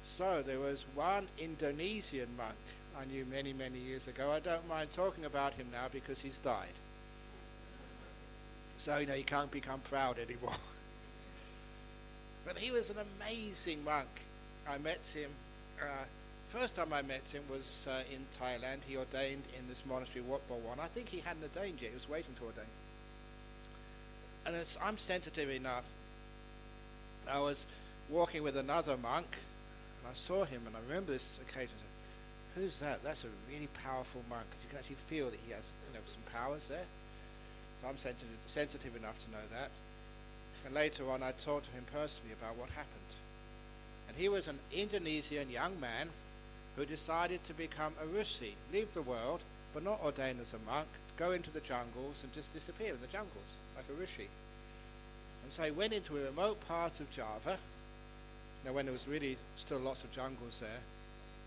So there was one Indonesian monk I knew many, many years ago. I don't mind talking about him now because he's died. So, you can't become proud anymore. But he was an amazing monk. I met him, first time I met him was in Thailand. He ordained in this monastery, Wat Bhawan. I think he hadn't ordained yet. He was waiting to ordain. And I'm sensitive enough. I was walking with another monk, and I saw him, and I remember this occasion. I said, who's that? That's a really powerful monk. You can actually feel that he has some powers there. So I'm sensitive enough to know that. And later on, I talked to him personally about what happened. And he was an Indonesian young man who decided to become a rishi, leave the world, but not ordain as a monk, go into the jungles and just disappear in the jungles, like a rishi. And so he went into a remote part of Java, when there was really still lots of jungles there,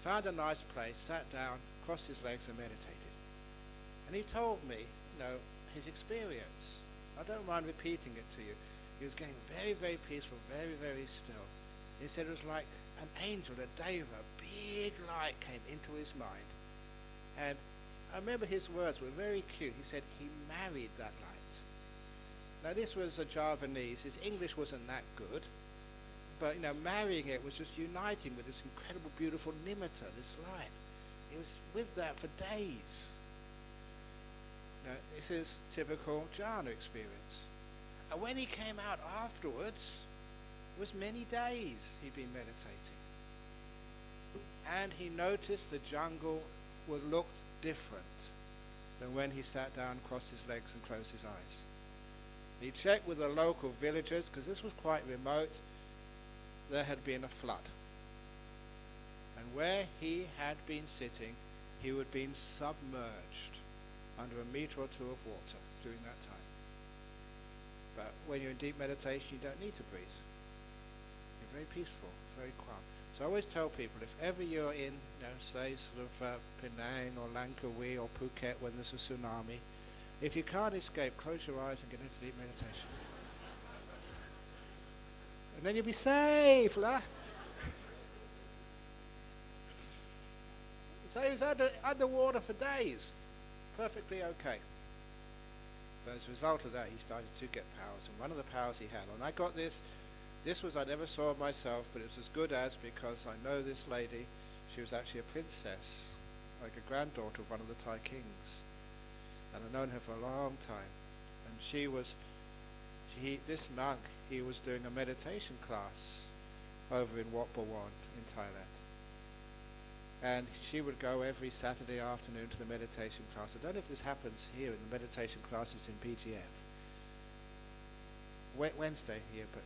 found a nice place, sat down, crossed his legs and meditated. And he told me, his experience. I don't mind repeating it to you. He was getting very, very peaceful, very, very still. He said it was like an angel, a deva, a big light came into his mind. And I remember his words were very cute. He said he married that light. Now this was a Javanese. His English wasn't that good. But, marrying it was just uniting with this incredible, beautiful nimitta, this light. He was with that for days. Now, this is typical jhana experience. And when he came out afterwards, it was many days he'd been meditating. And he noticed the jungle would look different than when he sat down, crossed his legs and closed his eyes. He checked with the local villagers, because this was quite remote. There had been a flood. And where he had been sitting, he would have been submerged under a meter or two of water during that time. But when you're in deep meditation, you don't need to breathe. You're very peaceful, very calm. So I always tell people, if ever you're in, say sort of Penang or Langkawi or Phuket when there's a tsunami, if you can't escape, close your eyes and get into deep meditation. And then you'll be safe, lah. So he was underwater for days, perfectly okay. But as a result of that, he started to get powers, and one of the powers he had, and I got this was I never saw myself, but it was as good as, because I know this lady, she was actually a princess, like a granddaughter of one of the Thai kings. And I've known her for a long time. And this monk, he was doing a meditation class over in Wat Bawon in Thailand. And she would go every Saturday afternoon to the meditation class. I don't know if this happens here in the meditation classes in BGF. Wednesday here, but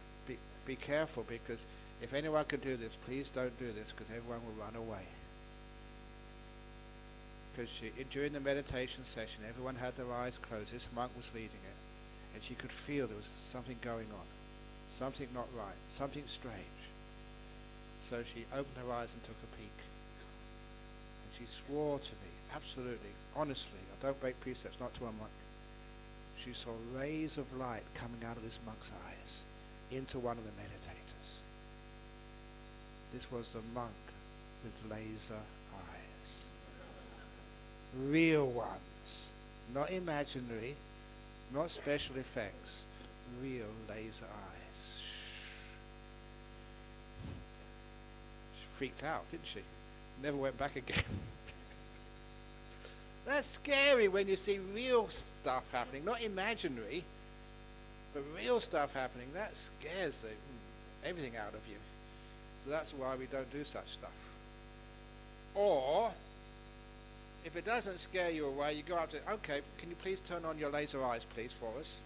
be careful, because if anyone can do this, please don't do this, because everyone will run away. Because during the meditation session, everyone had their eyes closed. This monk was leading it, and she could feel there was something going on, something not right, something strange. So she opened her eyes and took a peek. And she swore to me, absolutely, honestly, I don't break precepts, not to a monk. She saw rays of light coming out of this monk's eyes into one of the meditators. This was the monk with laser eyes. Real ones. Not imaginary, not special effects. Real laser eyes. She freaked out, didn't she? Never went back again. That's scary when you see real stuff happening, not imaginary, but real stuff happening. That scares everything out of you. So that's why we don't do such stuff. Or, if it doesn't scare you away, you go up to, okay, can you please turn on your laser eyes, please, for us?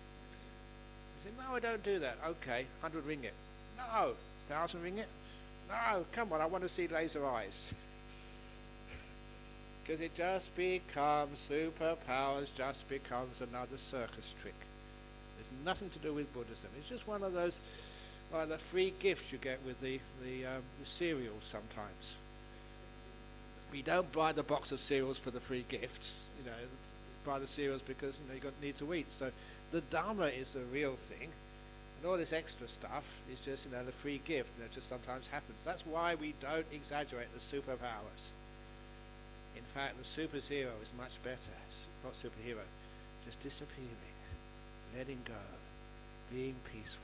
You say, no, I don't do that. Okay, 100 ringgit. No, 1,000 ringgit. No, come on, I want to see laser eyes. Because it just becomes, superpowers just becomes another circus trick. There's nothing to do with Buddhism. It's just one of those, the free gifts you get with the cereals sometimes. We don't buy the box of cereals for the free gifts, buy the cereals because you need to eat. So the Dharma is the real thing, and all this extra stuff is just the free gift that just sometimes happens. That's why we don't exaggerate the superpowers. In fact, the superzero is much better. Not superhero, just disappearing, letting go, being peaceful.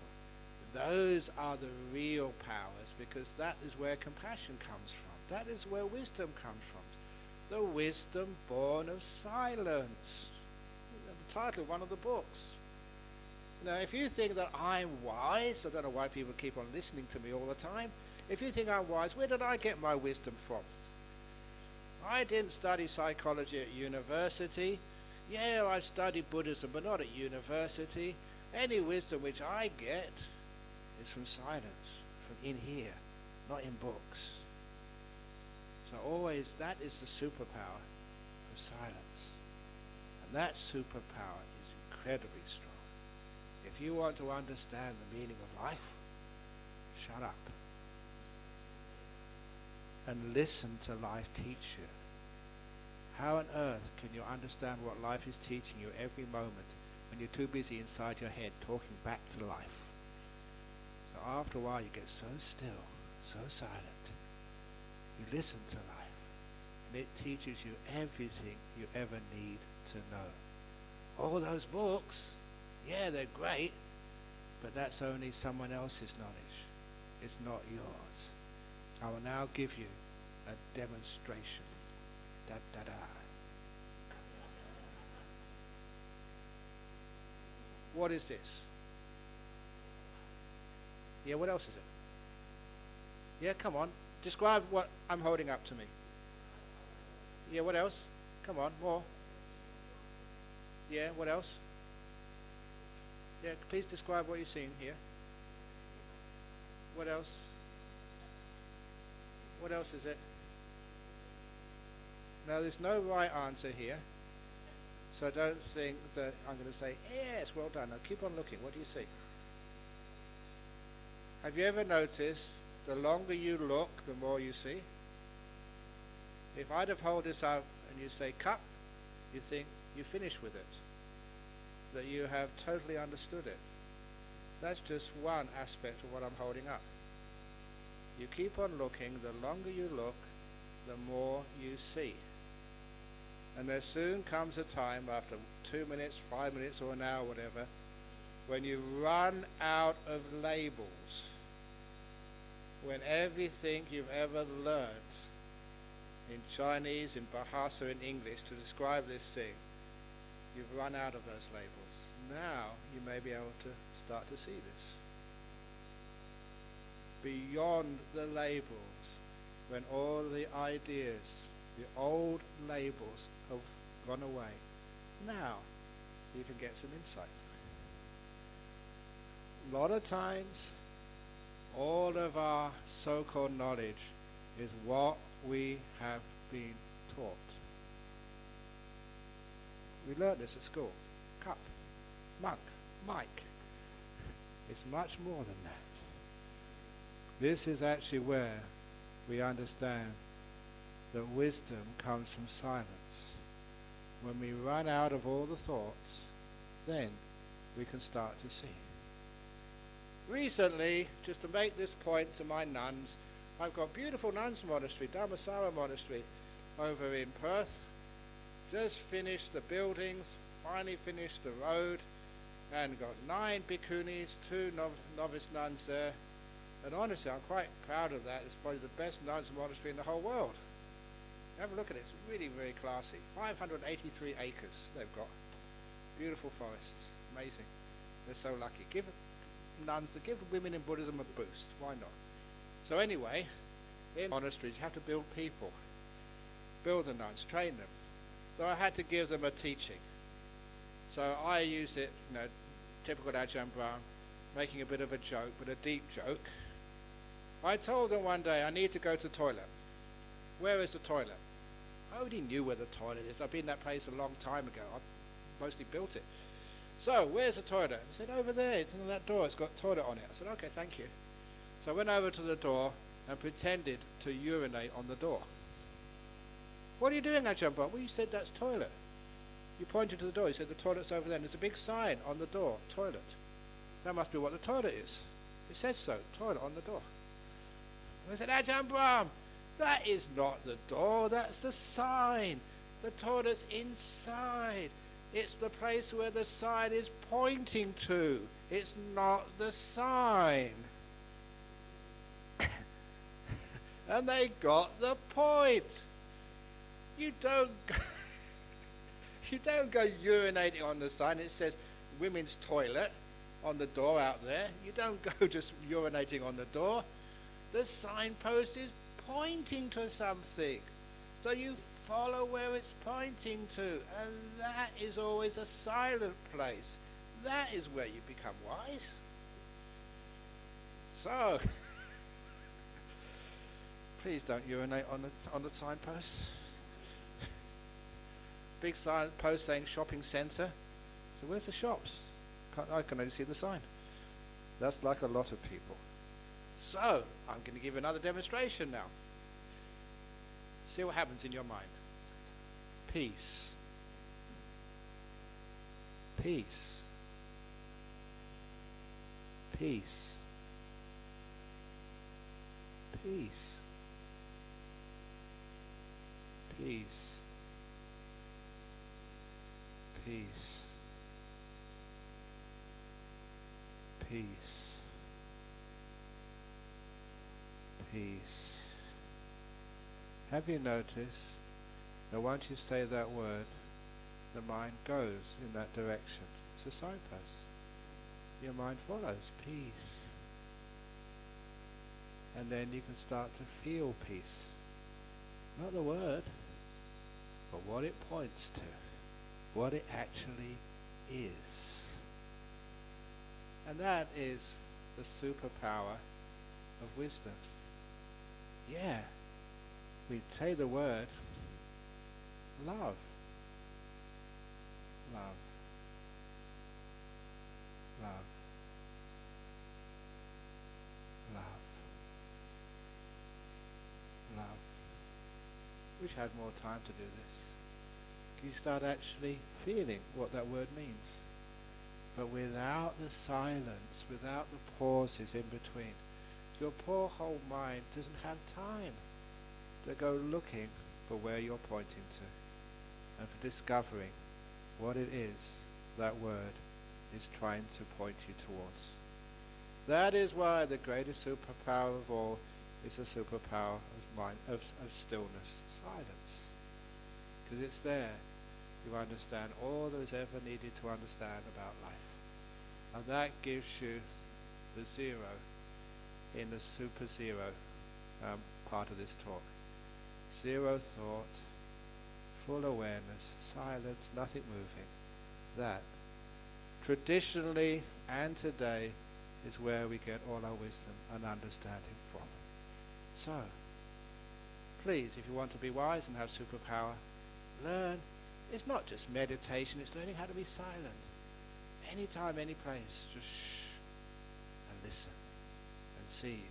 Those are the real powers, because that is where compassion comes from. That is where wisdom comes from. The wisdom born of silence. The title of one of the books. If you think that I'm wise, I don't know why people keep on listening to me all the time. If you think I'm wise, where did I get my wisdom from? I didn't study psychology at university. Yeah, I studied Buddhism, but not at university. Any wisdom which I get is from silence, from in here, not in books. So always, that is the superpower of silence. And that superpower is incredibly strong. If you want to understand the meaning of life, shut up. And listen to life teach you. How on earth can you understand what life is teaching you every moment when you're too busy inside your head talking back to life? So after a while you get so still, so silent. You listen to life, and it teaches you everything you ever need to know. All those books, yeah, they're great, but that's only someone else's knowledge. It's not yours. I will now give you a demonstration. Da, da, da. What is this? Yeah, what else is it? Yeah, come on. Describe what I'm holding up to me. Yeah, what else? Come on, more. Yeah, what else? Yeah, please describe what you're seeing here. What else? What else is it? Now, there's no right answer here. So don't think that I'm going to say, yes, well done. Now keep on looking. What do you see? Have you ever noticed the longer you look, the more you see? If I'd have held this up and you say cup, you think you finish with it, that you have totally understood it. That's just one aspect of what I'm holding up. You keep on looking, the longer you look, the more you see. And there soon comes a time after 2 minutes, 5 minutes or an hour, whatever, when you run out of labels, when everything you've ever learned in Chinese, in Bahasa, in English to describe this thing, you've run out of those labels. Now you may be able to start to see this. Beyond the labels, when all the ideas, the old labels have gone away, now you can get some insight. A lot of times, all of our so-called knowledge is what we have been taught. We learned this at school. Cup, monk, mic. It's much more than that. This is actually where we understand that wisdom comes from silence. When we run out of all the thoughts, then we can start to see. Recently, just to make this point to my nuns, I've got beautiful nuns monastery, Dharmasara monastery, over in Perth. Just finished the buildings, finally finished the road, and got 9 bhikkhunis, 2 novice nuns there. And honestly, I'm quite proud of that. It's probably the best nuns monastery in the whole world. Have a look at it. It's really very classy. 583 acres they've got. Beautiful forests. Amazing. They're so lucky. Give nuns, to give women in Buddhism a boost. Why not? So anyway, in monasteries you have to build people. Build the nuns, train them. So I had to give them a teaching. So I use it, typical AJAHN Braham, making a bit of a joke, but a deep joke. I told them one day I need to go to the toilet. Where is the toilet? I already knew where the toilet is. I've been in that place a long time ago. I mostly built it. So, where's the toilet? I said, over there, it's on that door. It's got a toilet on it. I said, okay, thank you. So I went over to the door and pretended to urinate on the door. What are you doing, Ajahn Braham? Well, you said that's toilet. You pointed to the door. You said the toilet's over there. And there's a big sign on the door, toilet. That must be what the toilet is. It says so, toilet on the door. And I said, Ajahn Braham, that is not the door, that's the sign. The toilet's inside. It's the place where the sign is pointing to. It's not the sign. And they got the point. You don't go urinating on the sign. It says women's toilet on the door out there. You don't go just urinating on the door. The signpost is pointing to something. So you follow where it's pointing to. And that is always a silent place. That is where you become wise. So, please don't urinate on the signpost. Big signpost saying shopping centre. So where's the shops? I can only see the sign. That's like a lot of people. So, I'm going to give another demonstration now. See what happens in your mind. Peace. Peace. Peace. Peace. Peace. Peace. Peace. Peace. Have you noticed that once you say that word, the mind goes in that direction? It's a signpost. Your mind follows. Peace. And then you can start to feel peace. Not the word, but what it points to, what it actually is. And that is the superpower of wisdom. Yeah, we say the word love. Love. Love. Love. Love. Wish I had more time to do this. You start actually feeling what that word means. But without the silence, without the pauses in between, your poor whole mind doesn't have time to go looking for where you're pointing to and for discovering what it is that word is trying to point you towards. That is why the greatest superpower of all is the superpower of mind, of stillness, silence. Because it's there you understand all there is ever needed to understand about life. And that gives you the zero in the superzero part of this talk. Zero thought, full awareness, silence, nothing moving. That, traditionally and today, is where we get all our wisdom and understanding from. So, please, if you want to be wise and have superpower, learn. It's not just meditation, it's learning how to be silent. Anytime, any place, just shh and listen and see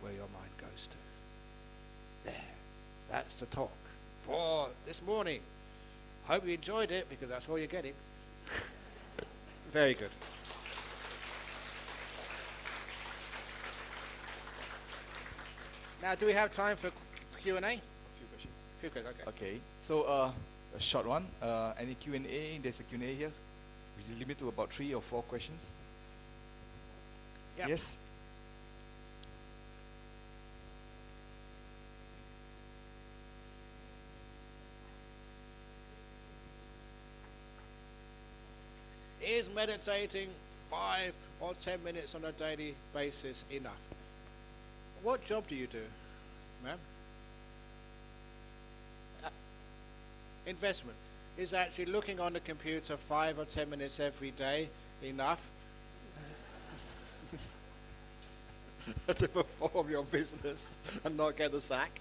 where your mind goes to. There, that's the talk for this morning. Hope you enjoyed it, because that's all you're getting. Very good. Now, do we have time for Q&A? A few questions. Few questions, okay. Okay. So a short one. Any Q&A? There's a Q&A here. We limit to about 3 or 4 questions. Yep. Yes. Is meditating 5 or 10 minutes on a daily basis enough? What job do you do, ma'am? Investment. Is actually looking on the computer 5 or 10 minutes every day enough to perform your business and not get the sack?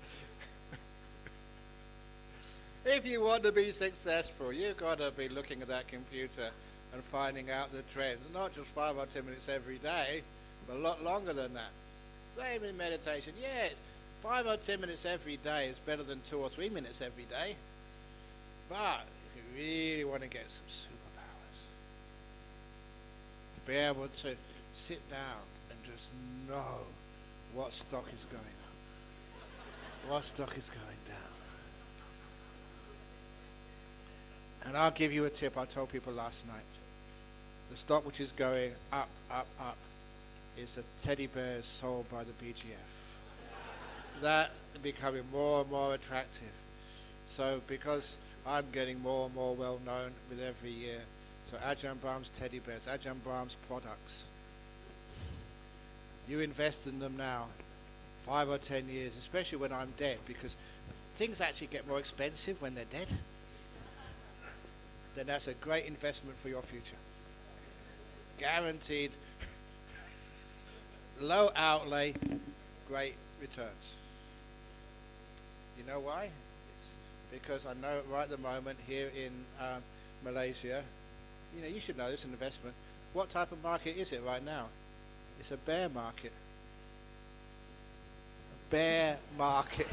If you want to be successful, you've got to be looking at that computer and finding out the trends. Not just 5 or 10 minutes every day, but a lot longer than that. Same in meditation. Yes, 5 or 10 minutes every day is better than 2 or 3 minutes every day. But if you really want to get some superpowers, to be able to sit down and just know what stock is going up, what stock is going down. And I'll give you a tip I told people last night. The stock which is going up, up, up is the teddy bears sold by the BGF. That is becoming more and more attractive. So because I'm getting more and more well known with every year, so AJAHN Brahm's teddy bears, AJAHN Brahm's products. You invest in them now, 5 or 10 years, especially when I'm dead, because things actually get more expensive when they're dead. Then that's a great investment for your future. Guaranteed, low outlay, great returns. You know why? It's because I know right at the moment here in Malaysia, you know, you should know this, an investment. What type of market is it right now? It's a bear market. A bear market.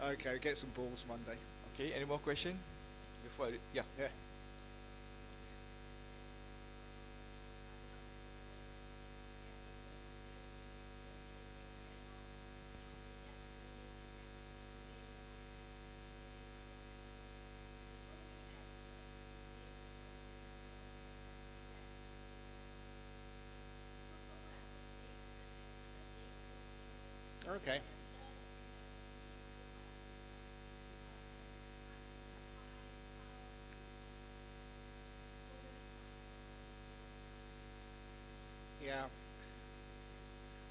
Okay, get some balls Monday. Okay. Any more question? Before yeah. Yeah. Okay.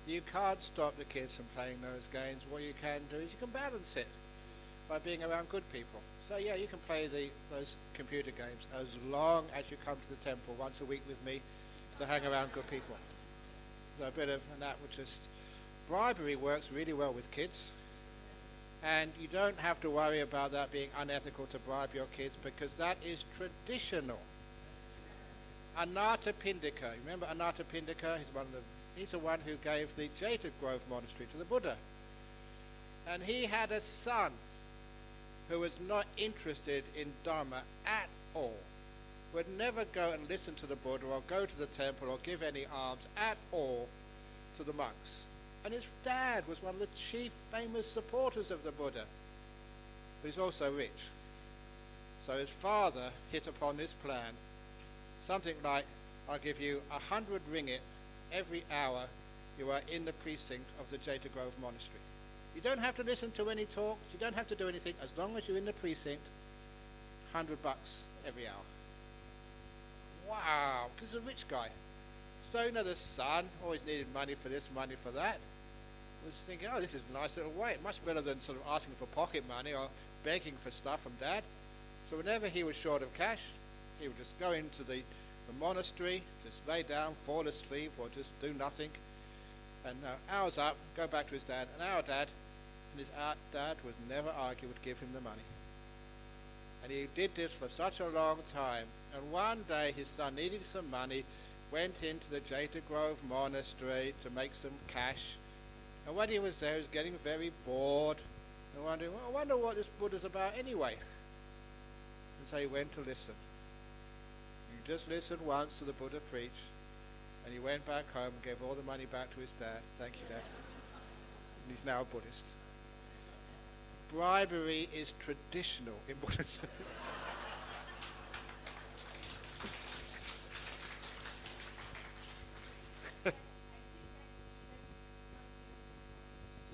You can't stop the kids from playing those games. What you can do is you can balance it by being around good people. So yeah, you can play those computer games as long as you come to the temple once a week with me to hang around good people. So a bit of that would just... Bribery works really well with kids. And you don't have to worry about that being unethical to bribe your kids, because that is traditional. Anatta Pindika. Remember Anatta Pindika? He's the one who gave the Jeta Grove Monastery to the Buddha. And he had a son who was not interested in Dharma at all. Would never go and listen to the Buddha or go to the temple or give any alms at all to the monks. And his dad was one of the chief famous supporters of the Buddha. But he's also rich. So his father hit upon this plan. Something like, I'll give you 100 ringgit every hour you are in the precinct of the Jeta Grove Monastery. You don't have to listen to any talks, you don't have to do anything, as long as you're in the precinct, 100 bucks every hour. Wow, because he's a rich guy. So, you know, the son always needed money for this, money for that. Was thinking, oh, this is a nice little way, much better than sort of asking for pocket money or begging for stuff from dad. So whenever he was short of cash, he would just go into the monastery, just lay down, fall asleep, or just do nothing. And hours up, go back to his dad, and our dad, and his dad would never argue, would give him the money. And he did this for such a long time. And one day his son needed some money, went into the Jeta Grove Monastery to make some cash. And when he was there, he was getting very bored and wondering, well, I wonder what this Buddha's about anyway. And so he went to listen. He just listened once to the Buddha preach, and he went back home and gave all the money back to his dad. Thank you, Dad. And he's now a Buddhist. Bribery is traditional in Buddhism.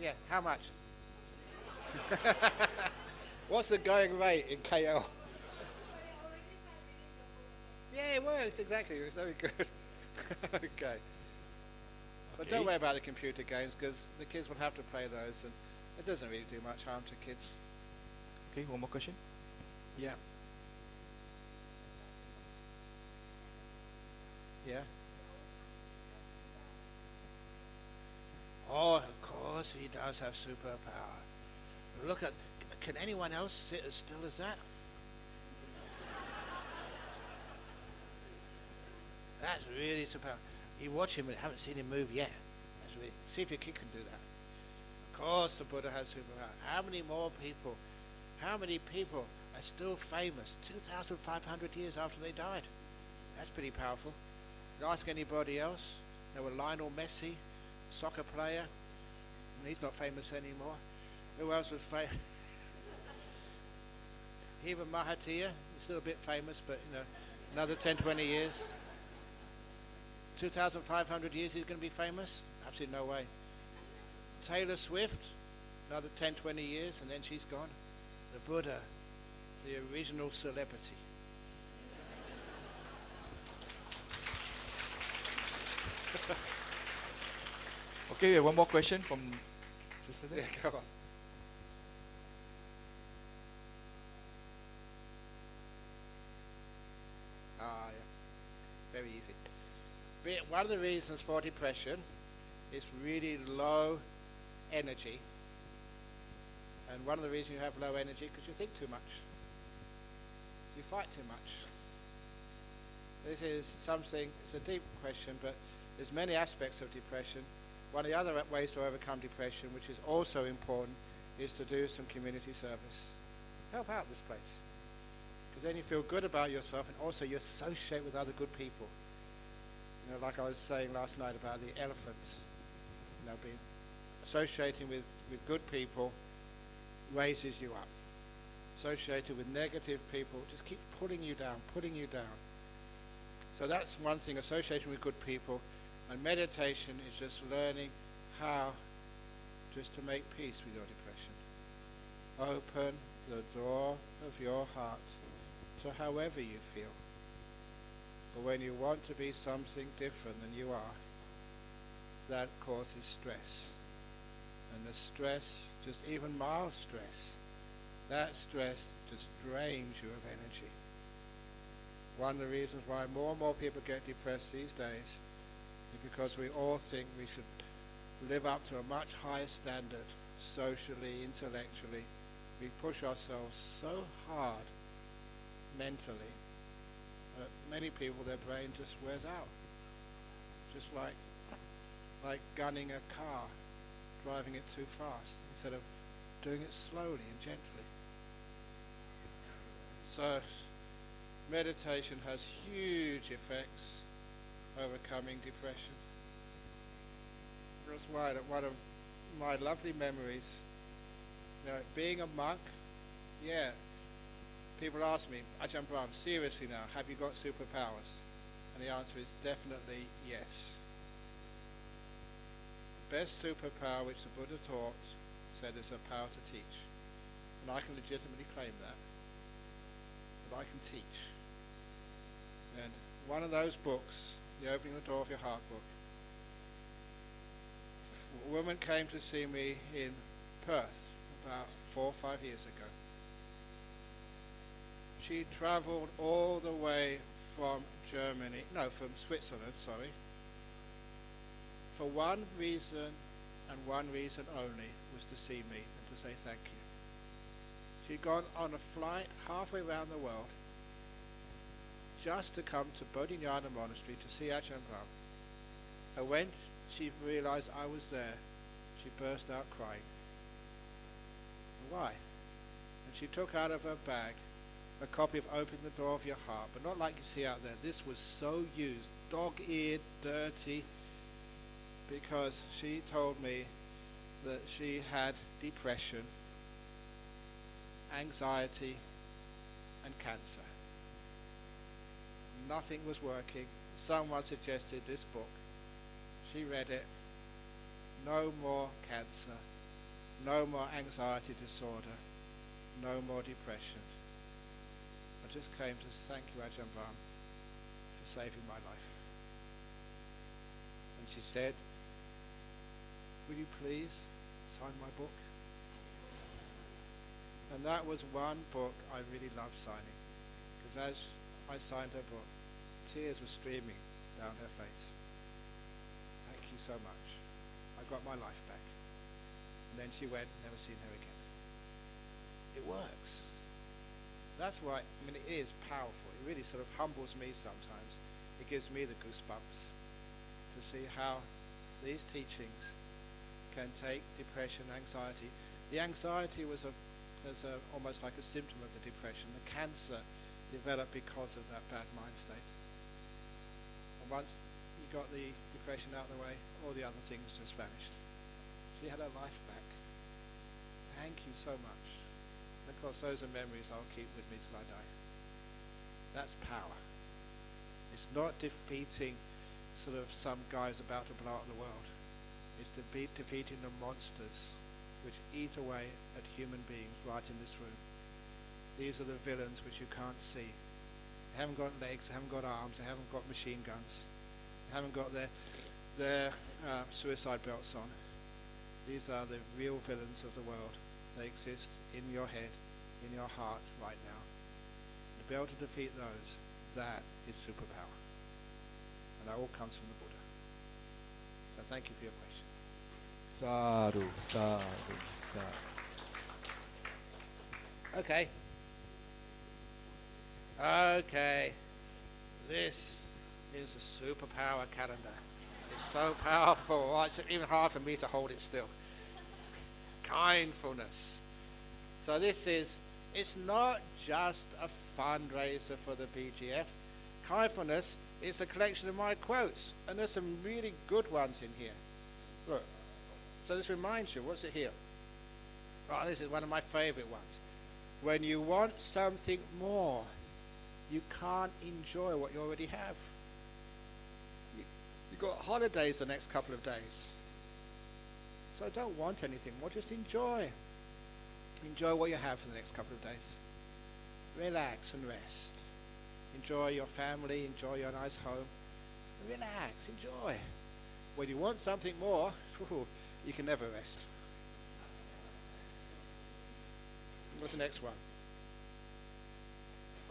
Yeah, how much? What's the going rate in KL? Yeah, it works, exactly. It's very good. Okay. But don't worry about the computer games, because the kids will have to play those, and it doesn't really do much harm to kids. Okay, one more question. Yeah. Yeah. Oh, of course he does have superpower. Look at, can anyone else sit as still as that? That's really superpower. You watch him and haven't seen him move yet. That's really, see if your kid can do that. Of course the Buddha has superpower. How many people are still famous 2,500 years after they died? That's pretty powerful. You ask anybody else. There were Lionel Messi, soccer player, and he's not famous anymore. Who else was famous? Even Mahathir, he's still a bit famous, but you know, another 10, 20 years. 2,500 years he's going to be famous? Absolutely no way. Taylor Swift, another 10, 20 years, and then she's gone. The Buddha, the original celebrity. Okay, we have one more question from Sister. Yeah, go on. Yeah. Very easy. But one of the reasons for depression is really low energy. And one of the reasons you have low energy because you think too much. You fight too much. This is something, it's a deep question, but there's many aspects of depression. One of the other ways to overcome depression, which is also important, is to do some community service. Help out this place. Because then you feel good about yourself, and also you associate with other good people. You know, like I was saying last night about the elephants. You know, being associating with good people raises you up. Associated with negative people just keep pulling you down, pulling you down. So that's one thing, associating with good people. And meditation is just learning how just to make peace with your depression. Open the door of your heart to however you feel. But when you want to be something different than you are, that causes stress. And the stress, just even mild stress, that stress just drains you of energy. One of the reasons why more and more people get depressed these days is because we all think we should live up to a much higher standard, socially, intellectually. We push ourselves so hard mentally that many people, their brain just wears out. Just like gunning a car, driving it too fast, instead of doing it slowly and gently. So meditation has huge effects overcoming depression. That's why one of my lovely memories, being a monk, people ask me, Ajahn Brahm, seriously now, have you got superpowers? And the answer is definitely yes. The best superpower which the Buddha taught said is a power to teach. And I can legitimately claim that I can teach. And one of those books, the Opening the Door of Your Heart book, a woman came to see me in Perth about 4 or 5 years ago. She travelled all the way from Switzerland, for one reason and one reason only, was to see me and to say thank you. She'd gone on a flight halfway around the world just to come to Bodhinyana Monastery to see Ajahn Brahm. And when she realized I was there, she burst out crying. Why? And she took out of her bag a copy of Open the Door of Your Heart, but not like you see out there. This was so used, dog-eared, dirty, because she told me that she had depression, anxiety, and cancer. Nothing was working. Someone suggested this book. She read it. No more cancer, no more anxiety disorder, no more depression. I just came to thank you, Ajahn Brahm, for saving my life. And she said, will you please sign my book? And that was one book I really loved signing, because as I signed her book, tears were streaming down her face. Thank you so much. I got my life back. And then she went, never seen her again. It works. That's why, it is powerful. It really sort of humbles me sometimes. It gives me the goosebumps to see how these teachings can take depression, anxiety. The anxiety was almost like a symptom of the depression. The cancer developed because of that bad mind state. And once you got the depression out of the way, all the other things just vanished. She had her life back. Thank you so much. And of course, those are memories I'll keep with me till I die. That's power. It's not defeating sort of some guys about to blow up the world. It's defeating the monsters which eat away at human beings right in this room. These are the villains which you can't see. They haven't got legs, they haven't got arms, they haven't got machine guns, they haven't got their suicide belts on. These are the real villains of the world. They exist in your head, in your heart right now. To be able to defeat those, that is superpower. And that all comes from the Buddha. So thank you for your question. Sadhu, sadhu, sadhu. Okay. Okay. This is a superpower calendar. It's so powerful. Oh, it's even hard for me to hold it still. Kindfulness. So it's not just a fundraiser for the BGF. Kindfulness is a collection of my quotes, and there's some really good ones in here. Look. So this reminds you, what's it here? Oh, this is one of my favorite ones. When you want something more, you can't enjoy what you already have. You've got holidays the next couple of days. So don't want anything more, just enjoy. Enjoy what you have for the next couple of days. Relax and rest. Enjoy your family, enjoy your nice home. Relax, enjoy. When you want something more, you can never rest. What's the next one?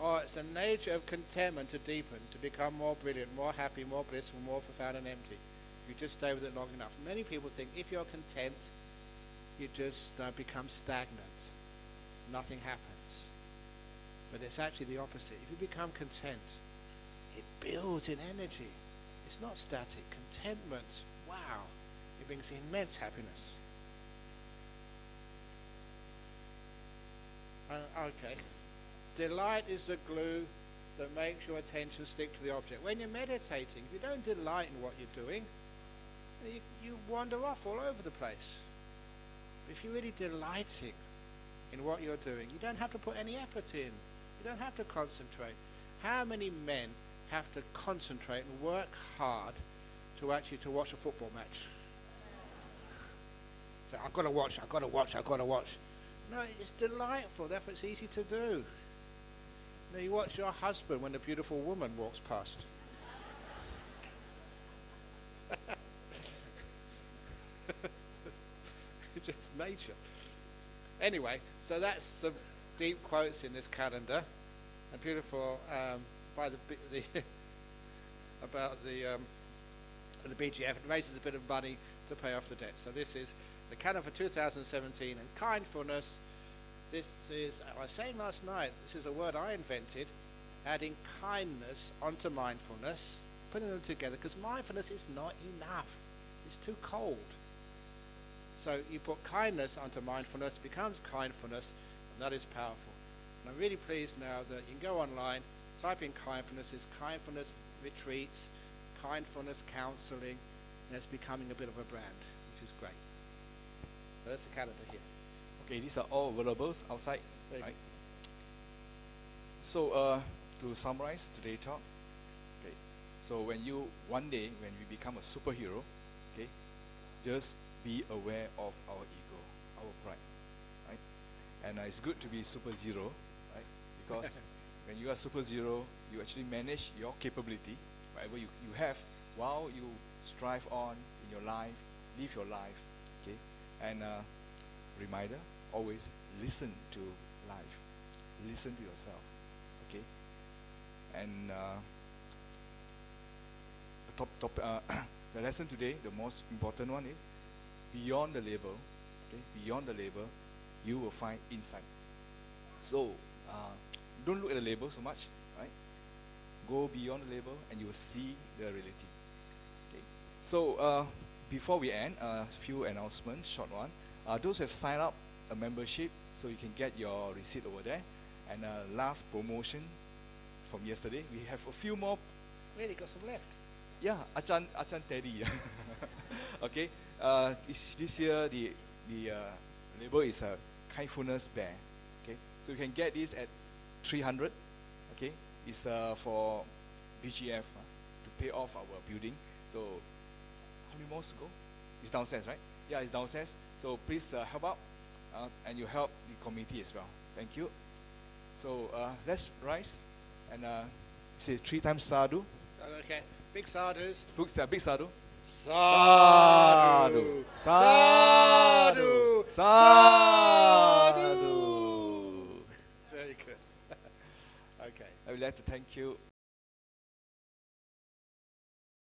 Oh, it's the nature of contentment to deepen, to become more brilliant, more happy, more blissful, more profound and empty. You just stay with it long enough. Many people think if you're content, you just become stagnant. Nothing happens. But it's actually the opposite. If you become content, it builds in energy. It's not static. Contentment, wow, it brings immense happiness. Okay. Delight is the glue that makes your attention stick to the object. When you're meditating, if you don't delight in what you're doing, you wander off all over the place. But if you're really delighting in what you're doing, you don't have to put any effort in. You don't have to concentrate. How many men have to concentrate and work hard to watch a football match? So I've got to watch. No, it's delightful. Therefore, it's easy to do. Now you watch your husband when a beautiful woman walks past. Just nature. Anyway, so that's some deep quotes in this calendar, and beautiful by the about the BGF. It raises a bit of money to pay off the debt. So this is the calendar for 2017, and kindfulness. This is, I was saying last night, this is a word I invented, adding kindness onto mindfulness, putting them together, because mindfulness is not enough. It's too cold. So you put kindness onto mindfulness, it becomes kindfulness, and that is powerful. And I'm really pleased now that you can go online, type in kindfulness, there's kindfulness retreats, kindfulness counseling, and it's becoming a bit of a brand, which is great. So that's the calendar here. Okay, these are all available outside, right? So to summarize today's talk, okay. So one day when we become a superhero, okay, just be aware of our ego, our pride, right? And it's good to be superzero, right? Because when you are superzero, you actually manage your capability, whatever you have, while you strive on in your life, live your life, okay? And reminder, always listen to life, listen to yourself, okay? And the lesson today, the most important one is beyond the label, okay? Beyond the label, you will find insight. So don't look at the label so much, right? Go beyond the label and you will see the reality. Okay. So before we end, a few announcements, short one. Those who have signed up a membership, so you can get your receipt over there. And last promotion from yesterday, we have a few more. Really got some left. Yeah, AJAHN Teddy. Okay. This year the label is a kindfulness bear. Okay, so you can get this at 300. Okay, it's for BGF to pay off our building. So how many more to go? It's downstairs, right? Yeah, it's downstairs. So please help out, and you help the community as well. Thank you. So let's rise and say 3 times sadhu. Okay, big sadhus. Big sadhu. Sadhu. Sadhu. Sadhu. Very good. Okay. I would like to thank you